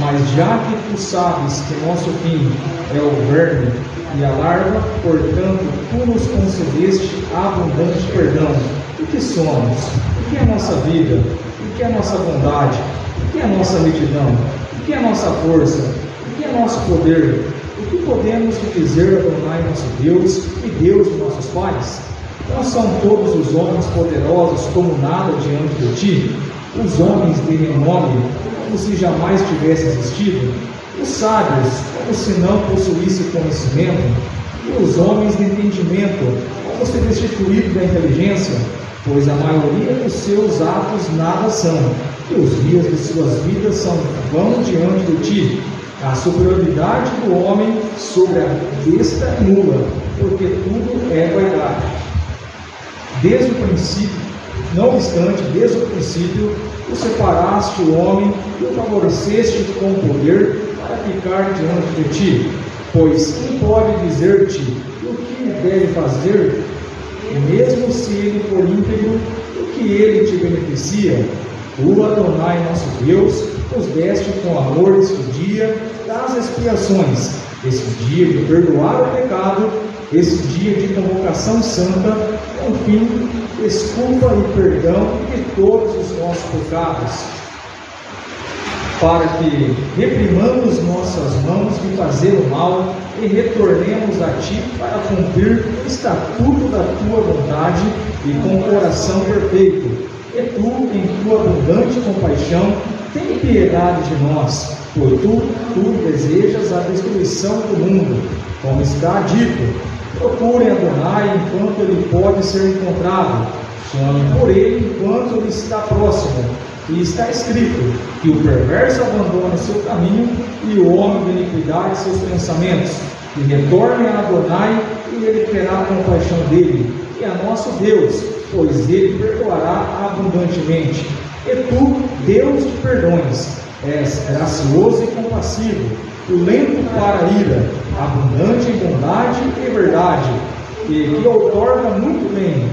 Mas já que Tu sabes que nosso fim é o verme e a larva, portanto, Tu nos concedeste abundante perdão. O que somos? O que é a nossa vida? O que é a nossa bondade? O que é a nossa retidão? O que é a nossa força? O que é nosso poder? O que podemos te dizer, Adonai nosso Deus e Deus de nossos pais? Não são todos os homens poderosos como nada diante de Ti? Os homens de renome, como se jamais tivesse existido? Os sábios, como se não possuísse conhecimento? E os homens de entendimento, como se destituídos da inteligência? Pois a maioria dos seus atos nada são, e os dias de suas vidas são vão diante de Ti. A superioridade do homem sobre a besta é nula, porque tudo é vaidade. Desde o princípio, não obstante, desde o princípio, Tu separaste o homem e o favoreceste com poder para ficar diante de Ti. Pois quem pode dizer-te o que deve fazer, mesmo se ele for íntegro, o que ele te beneficia? Tu, Adonai nosso Deus, nos deste com amor este dia das expiações, esse dia de perdoar o pecado, esse dia de convocação santa, com fim, desculpa e perdão de todos os nossos pecados, para que reprimamos nossas mãos de fazer o mal e retornemos a Ti para cumprir o estatuto da Tua vontade e com coração perfeito. E Tu, em Tua abundante compaixão, tem piedade de nós, pois Tu desejas a destruição do mundo, como está dito. Procurem Adonai enquanto Ele pode ser encontrado, chame por Ele enquanto Ele está próximo. E está escrito que o perverso abandona seu caminho e o homem de iniquidade seus pensamentos. E retorne a Adonai, e ele terá compaixão dele, e a nosso Deus, pois ele perdoará abundantemente. E tu, Deus de perdões, és gracioso e compassivo, lento para a ira, abundante em bondade e verdade, e que outorga muito bem.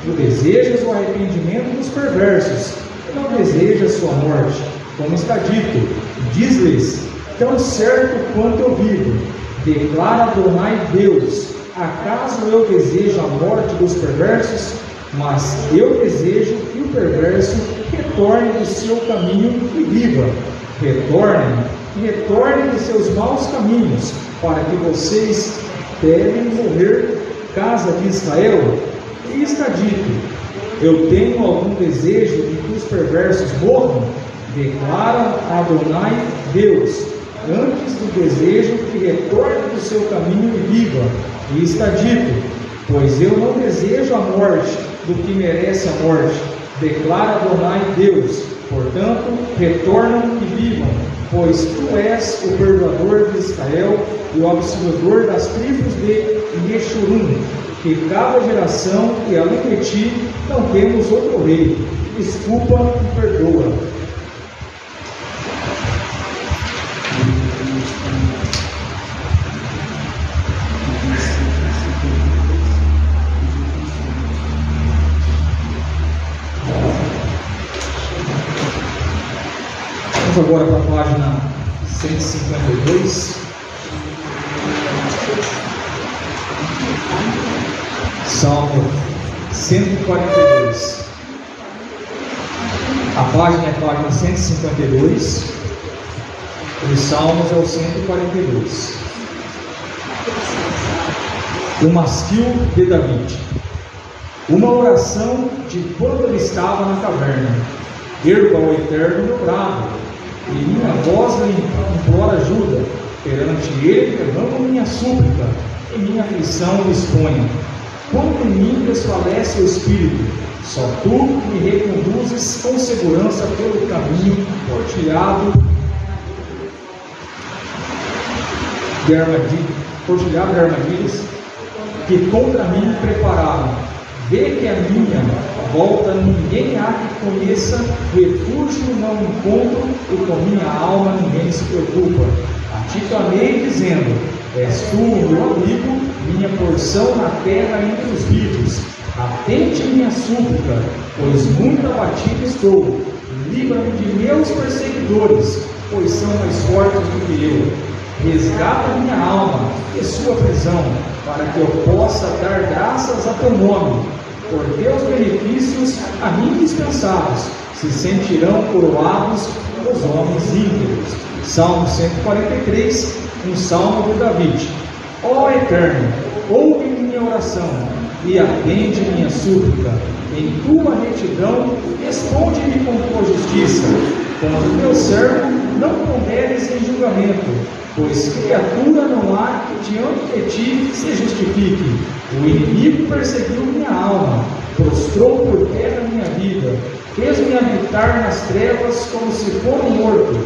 Tu desejas o arrependimento dos perversos, e não desejas sua morte. Como está dito, diz-lhes: tão certo quanto eu vivo, declara Adonai Deus, acaso eu desejo a morte dos perversos? Mas eu desejo que o perverso retorne do seu caminho e viva. Retornem de seus maus caminhos, para que vocês devem morrer, casa de Israel. E está dito: eu tenho algum desejo de que os perversos morram? Declara Adonai Deus, antes do desejo que retorne do seu caminho e viva. E está dito: pois eu não desejo a morte do que merece a morte. Declara Adonai Deus, portanto, retornam e vivam, pois tu és o perdoador de Israel e o absolvedor das tribos de Yeshurun, que cada geração e além de ti não temos outro rei. Desculpa e perdoa. Vamos agora para a página 152. Salmo 142. A página é a página 152. Os Salmos é o 142. O masquil de David. Uma oração de quando ele estava na caverna. Ergo ao Eterno meu brado, e minha voz lhe implora ajuda. Perante ele derramo minha súplica, e minha aflição lhe exponho. Quando em mim desfalece o espírito, só tu me reconduzes com segurança pelo caminho portilhado de armadilhas que contra mim prepararam. Vê que a minha volta ninguém há que conheça, refúgio não encontro, e com minha alma ninguém se preocupa. A ti clamei dizendo: és tu o meu abrigo, minha porção na terra entre os vivos. Atente minha súplica, pois muito abatido estou. Livra-me de meus perseguidores, pois são mais fortes do que eu. Resgata minha alma de sua prisão, para que eu possa dar graças a teu nome. Por teus benefícios a mim dispensados, se sentirão coroados os homens íntegros. Salmo 143, um salmo de David. Ó Eterno, ouve minha oração e atende minha súplica. Em tua retidão, responde-me com tua justiça. Quando teu servo não ponderes em julgamento, pois criatura não há que diante de ti se justifique. O inimigo perseguiu minha alma, prostrou por terra minha vida, fez-me habitar nas trevas como se for um morto.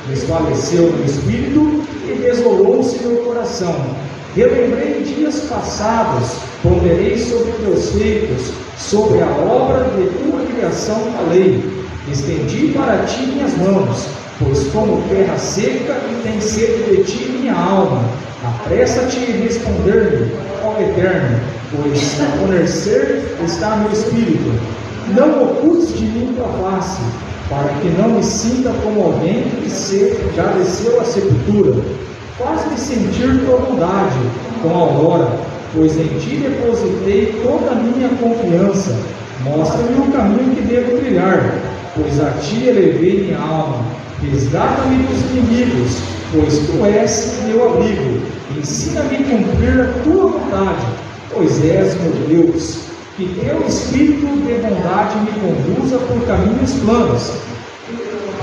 Desfaleceu meu espírito e desolou-se meu coração. Relembrei dias passados, ponderei sobre teus feitos, sobre a obra de tua criação falei. Estendi para ti minhas mãos, pois como terra seca tem sede de ti minha alma. Apressa-te em responder-me, ó Eterno, pois a conhecer está meu espírito. Não ocultes de mim tua face, para que não me sinta como alguém que já desceu à sepultura. Faz-me sentir tua bondade com a aurora, pois em ti depositei toda a minha confiança. Mostra-me o caminho que devo trilhar, pois a ti elevei minha alma. Resgata-me dos inimigos, pois tu és meu abrigo. Ensina-me a cumprir a tua vontade, pois és meu Deus. Que teu espírito de bondade me conduza por caminhos planos.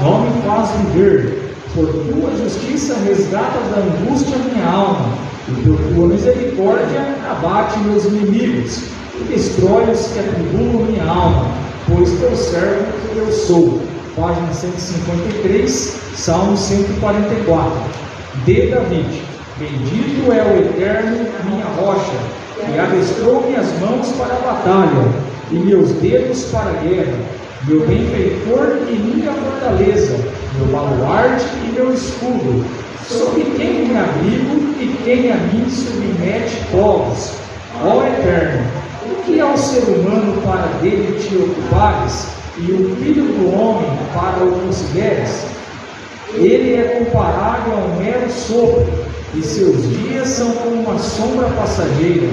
Não me faz viver. Por tua justiça resgata da angústia minha alma, e por tua misericórdia abate meus inimigos, e destrói os que atribulam minha alma, pois teu servo eu sou. página 153, Salmo 144. De David: Bendito é o Eterno, minha rocha, que adestrou minhas mãos para a batalha, e meus dedos para a guerra, meu benfeitor e minha fortaleza, meu baluarte e meu escudo, sobre quem me abrigo e quem a mim submete povos. Ó Eterno, o que é o ser humano para dele te ocupares, e o filho do homem para o consideres? Ele é comparável a um mero sopro, e seus dias são como uma sombra passageira.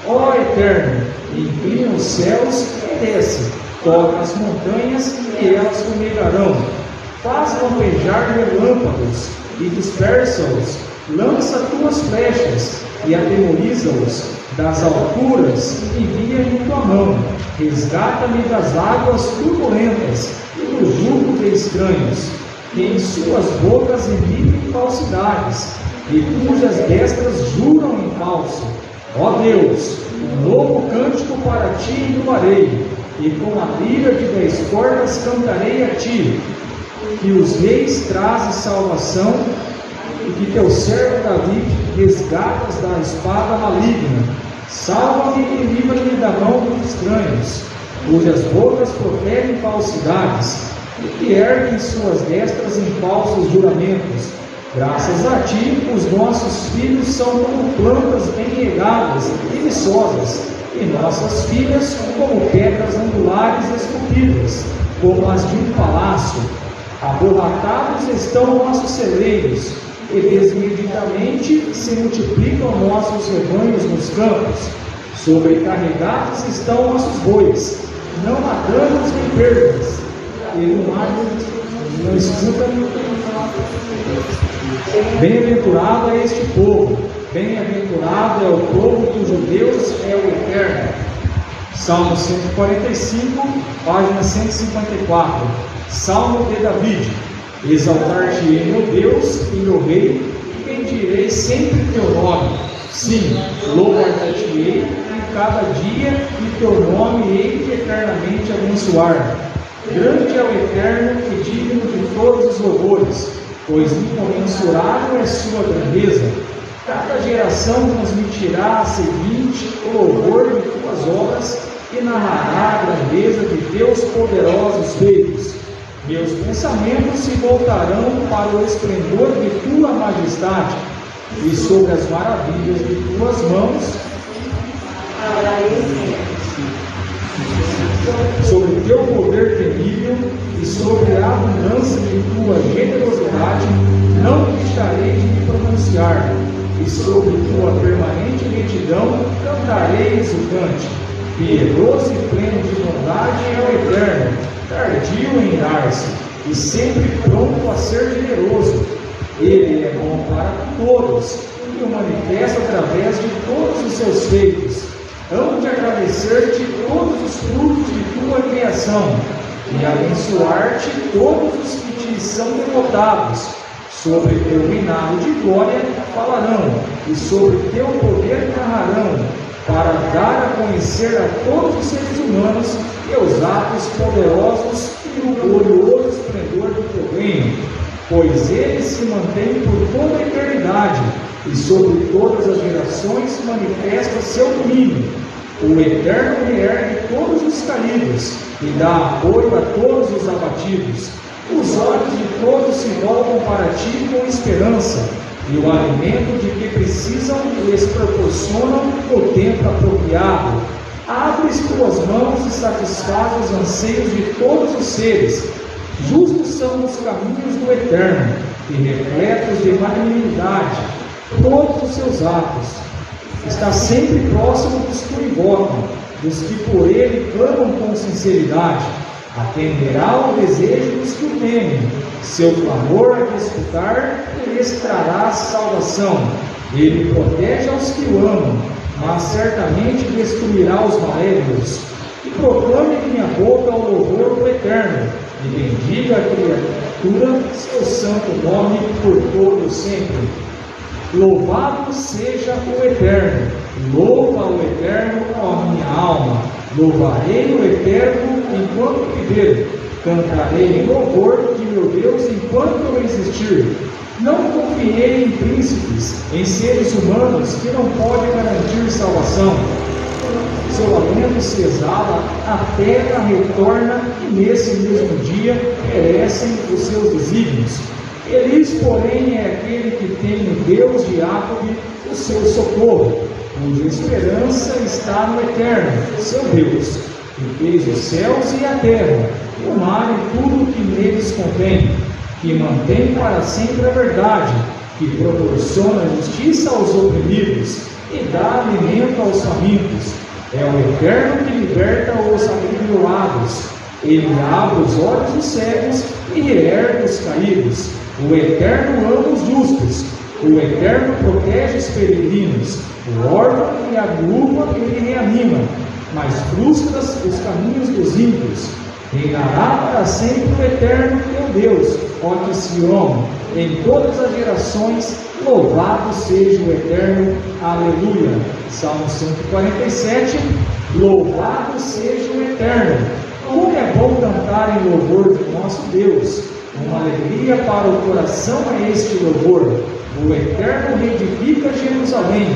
Ó Eterno, inclina os céus e desce, toca as montanhas e elas fumegarão. Faz lampejar relâmpagos e dispersa-os, lança tuas flechas e atemoriza-os. Das alturas envia-me tua mão, resgata-me das águas turbulentas e do jugo de estranhos, que em suas bocas emitem falsidades, e cujas destras juram em falso. Ó Deus, um novo cântico para ti entoarei, e com a lira de 10 cordas cantarei a ti, que os reis trazem salvação, e que teu servo Davi resgatas da espada maligna. Salva-me e livra-me da mão dos estranhos, cujas bocas proferem falsidades, e que erguem suas destras em falsos juramentos. Graças a ti, os nossos filhos são como plantas bem regadas e viçosas, e nossas filhas como pedras angulares esculpidas, como as de um palácio. Aborratados estão nossos celeiros, e desmedidamente se multiplicam nossos rebanhos nos campos. Sobrecarregados estão nossos bois, não há danos nem perdas. Ele não escuta. Bem-aventurado é este povo, bem-aventurado é o povo cujo Deus é o Eterno. Salmo 145, página 154. Salmo de David. Exaltar-te-ei, meu Deus e meu Rei, e bendirei sempre teu nome. Sim, louvar-te-ei em cada dia, e teu nome hei de eternamente abençoar. Grande é o Eterno e digno de todos os louvores, pois incomensurável é sua grandeza. Cada geração transmitirá a seguinte o louvor de tuas obras, e narrará a grandeza de teus poderosos feitos. Meus pensamentos se voltarão para o esplendor de tua majestade, e sobre as maravilhas de tuas mãos, sobre teu poder temível e sobre a abundância de tua generosidade, não deixarei de me pronunciar, e sobre tua permanente retidão cantarei exultante. Piedoso e pleno de bondade é o Eterno, tardio em dar-se, e sempre pronto a ser generoso. Ele é bom para todos, e o manifesta através de todos os seus feitos. Hão de agradecer-te todos os frutos de tua criação, e abençoar-te todos os que te são devotados. Sobre teu reinado de glória falarão, e sobre teu poder narrarão, para dar a conhecer a todos os seres humanos teus atos poderosos e o glorioso esplendor do teu reino, pois ele se mantém por toda a eternidade, e sobre todas as gerações manifesta seu domínio. O Eterno reergue todos os caídos, e dá apoio a todos os abatidos. Os olhos de todos se voltam para ti com esperança, e o alimento de que precisam lhes proporcionam o tempo apropriado. Abres tuas mãos e satisfaz os anseios de todos os seres. Justos são os caminhos do Eterno, e repletos de magnanimidade todos os seus atos. Está sempre próximo dos que o invocam, dos que por ele clamam com sinceridade. Atenderá ao desejo dos que o temem. Seu clamor a de escutar, lhes trará salvação. Ele protege aos que o amam, mas certamente destruirá os malévolos. E proclame minha boca o louvor do Eterno, e bendiga a criatura seu santo nome por todo sempre. Louvado seja o Eterno, louva o Eterno, ó minha alma. Louvarei o Eterno enquanto viver, Cantarei em louvor de meu Deus enquanto eu existir. Não confiei em príncipes, em seres humanos que não podem garantir salvação. Seu lamento se exala, a terra retorna e nesse mesmo dia perecem os seus desígnios. Feliz, porém, é aquele que tem no Deus de Jacob o seu socorro, cuja esperança está no Eterno, seu Deus, que fez os céus e a terra, o mar e tudo que neles contém, que mantém para sempre a verdade, que proporciona justiça aos oprimidos e dá alimento aos famintos. É o Eterno que liberta os atribulados. Ele abre os olhos dos cegos e reergue os caídos. O Eterno ama os justos. O Eterno protege os peregrinos. O órfão e a viúva ele reanima, mas frustra os caminhos dos ímpios. Reinará para sempre o Eterno teu Deus, ó de Sião, em todas as gerações. Louvado seja o Eterno, aleluia. Salmo 147, louvado seja o Eterno. Como é bom cantar em louvor do nosso Deus, uma alegria para o coração é este louvor. O Eterno reedifica Jerusalém,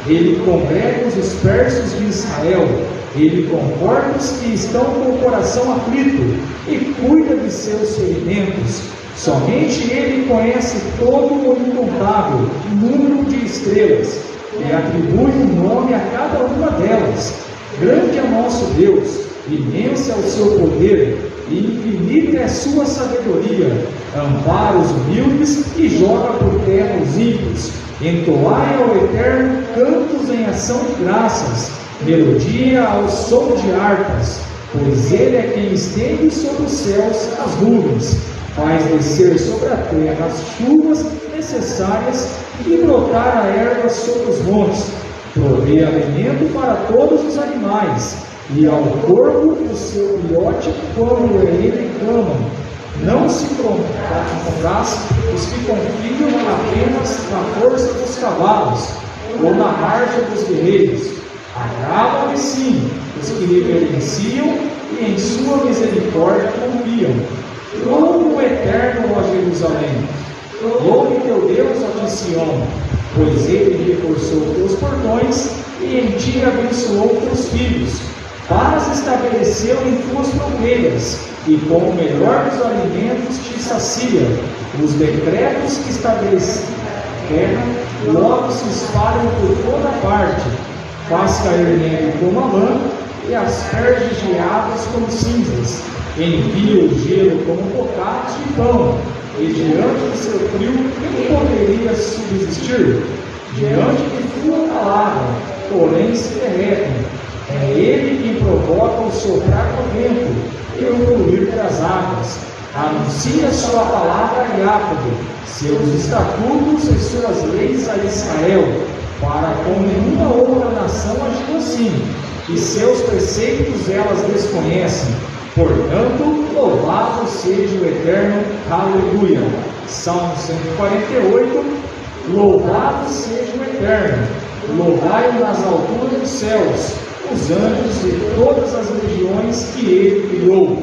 ele congrega os dispersos de Israel, ele conforta os que estão com o coração aflito e cuida de seus ferimentos. Somente ele conhece todo o incontável número de estrelas e atribui um nome a cada uma delas. Grande é nosso Deus, imenso é o seu poder, e infinita é a sua sabedoria. Ampara os humildes e joga por terra os ímpios. Entoai ao Eterno cantos em ação de graças, melodia ao som de harpas, pois ele é quem estende sobre os céus as nuvens, faz descer sobre a terra as chuvas necessárias e brotar a erva sobre os montes, provê alimento para todos os animais, e ao corvo o seu filhote quando ele clama. Não se compraz os que confiam apenas na força dos cavalos ou na marcha dos guerreiros. Agrada-lhe sim os que reverenciam e em sua misericórdia confiam. Louve o Eterno, ó Jerusalém. Louve teu Deus, ó de Sião, pois ele reforçou teus portões e em ti abençoou teus filhos. Paz estabeleceu em tuas fronteiras, e com o melhor dos alimentos te sacia. Os decretos que estabeleceu logo se espalham por toda parte. Faz cair nele como a lã, e as ferges geadas como cinzas. Envia o gelo como bocados de pão, e diante do seu frio, quem poderia subsistir? Diante de tua palavra, porém se derretem. É ele quem provoca o soprar do vento e o fluir das águas. Anuncia sua palavra a Jacob, seus estatutos e suas leis a Israel, para com nenhuma outra nação agir assim, e seus preceitos elas desconhecem. Portanto, louvado seja o Eterno, aleluia. Salmo 148, louvado seja o Eterno, louvai-o nas alturas dos céus, os anjos e todas as legiões que ele criou,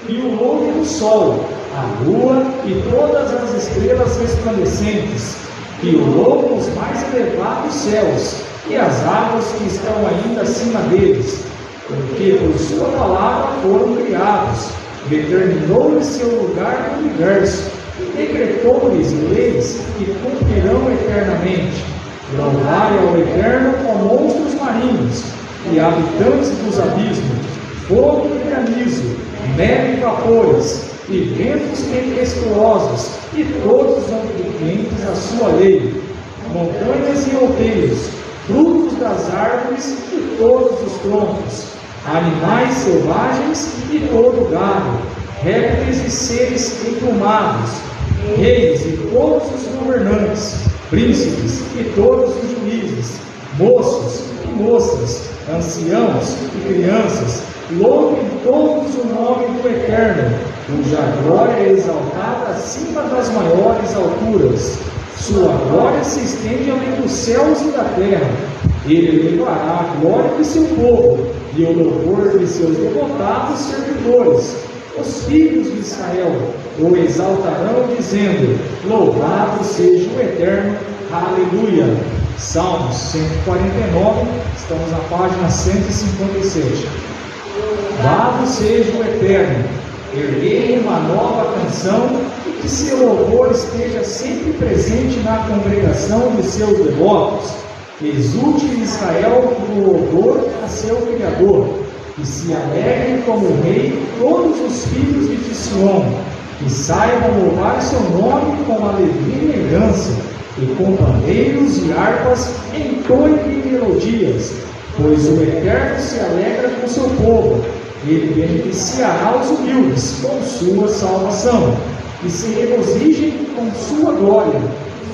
e o louve do sol, a lua e todas as estrelas resplandecentes, e o louve os mais elevados céus, e as águas que estão ainda acima deles, porque por sua palavra foram criados, determinou-lhes seu lugar no universo, decretou-lhes leis que cumprirão eternamente. Louvai ao Eterno com monstros marinhos e habitantes dos abismos, fogo e granizo, neve e vapores, e ventos tempestuosos, e todos os obedientes à sua lei, montanhas e outeiros, frutos das árvores e todos os troncos, animais selvagens e todo gado, répteis e seres emplumados, reis e todos os governantes, príncipes e todos os juízes, moços e moças, anciãos e crianças, louvem todos o nome do Eterno, cuja glória é exaltada acima das maiores alturas. Sua glória se estende além dos céus e da terra. Ele levará a glória de seu povo e o louvor de seus devotados servidores. Os filhos de Israel o exaltarão, dizendo: louvado seja o Eterno, aleluia. Salmos 149, estamos na página 157. Louvado seja o Eterno, erguei uma nova canção, e que seu louvor esteja sempre presente na congregação de seus devotos. Exulte Israel no louvor a seu Criador, e se alegrem como rei todos os filhos de Sião, e saibam louvar seu nome com alegria e elegância, e com pandeiros e harpas entoem melodias, pois o Eterno se alegra com seu povo, ele beneficiará os humildes com sua salvação, e se regozijem com sua glória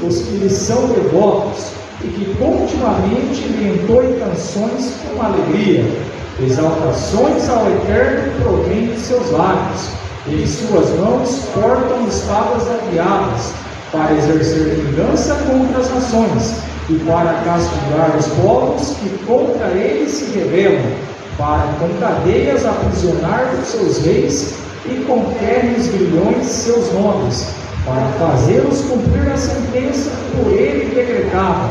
os que lhe são devotos, e que continuamente lhe entoem canções com alegria. Exaltações ao Eterno provém de seus lábios, e de suas mãos portam espadas afiadas, para exercer vingança contra as nações, e para castigar os povos que contra ele se rebelam, para com cadeias aprisionar os seus reis, e com ferros grilhões seus nomes, para fazê-los cumprir a sentença por ele decretada,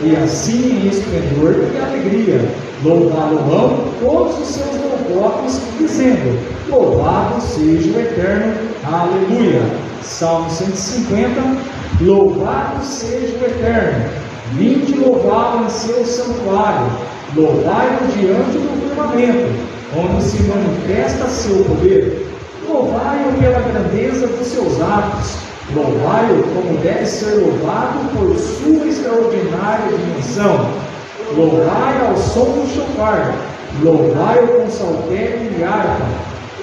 e assim em esplendor e alegria louvá-lo-ão todos os seus devotos, dizendo: louvado seja o Eterno, aleluia. Salmo 150. Louvado seja o Eterno, vinde louvá-lo em seu santuário, louvai-o diante do firmamento, onde se manifesta seu poder. Louvai-o pela grandeza dos seus atos, louvai-o como deve ser louvado por sua extraordinária dimensão. Louvai ao som do chofar, louvai-o com saltério e harpa,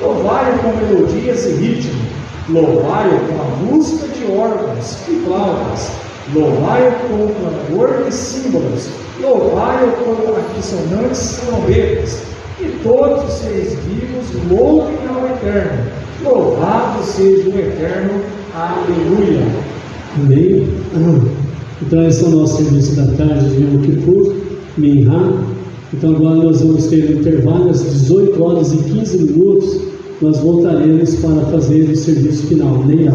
louvai-o com melodias e ritmo, louvai-o com a música de órgãos e flautas, louvai-o com o clamor de símbolos, louvai-o com assonantes trombetas, e todos os seres vivos louvem ao Eterno. Louvado seja o Eterno, aleluia. Amém. Então esse é o nosso serviço da tarde de Yom Kippur, Minhá. Então agora nós vamos ter um intervalo às 18 horas e 15 minutos, nós voltaremos para fazer o serviço final, Neirá.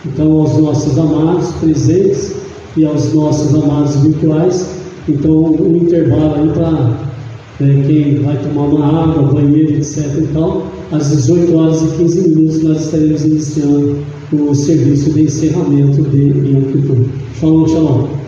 Então aos nossos amados presentes e aos nossos amados virtuais, então um intervalo aí para quem vai tomar uma água, banheiro, etc. Então, às 18 horas e 15 minutos nós estaremos iniciando o serviço de encerramento de Yom Kippur. Shalom, shalom.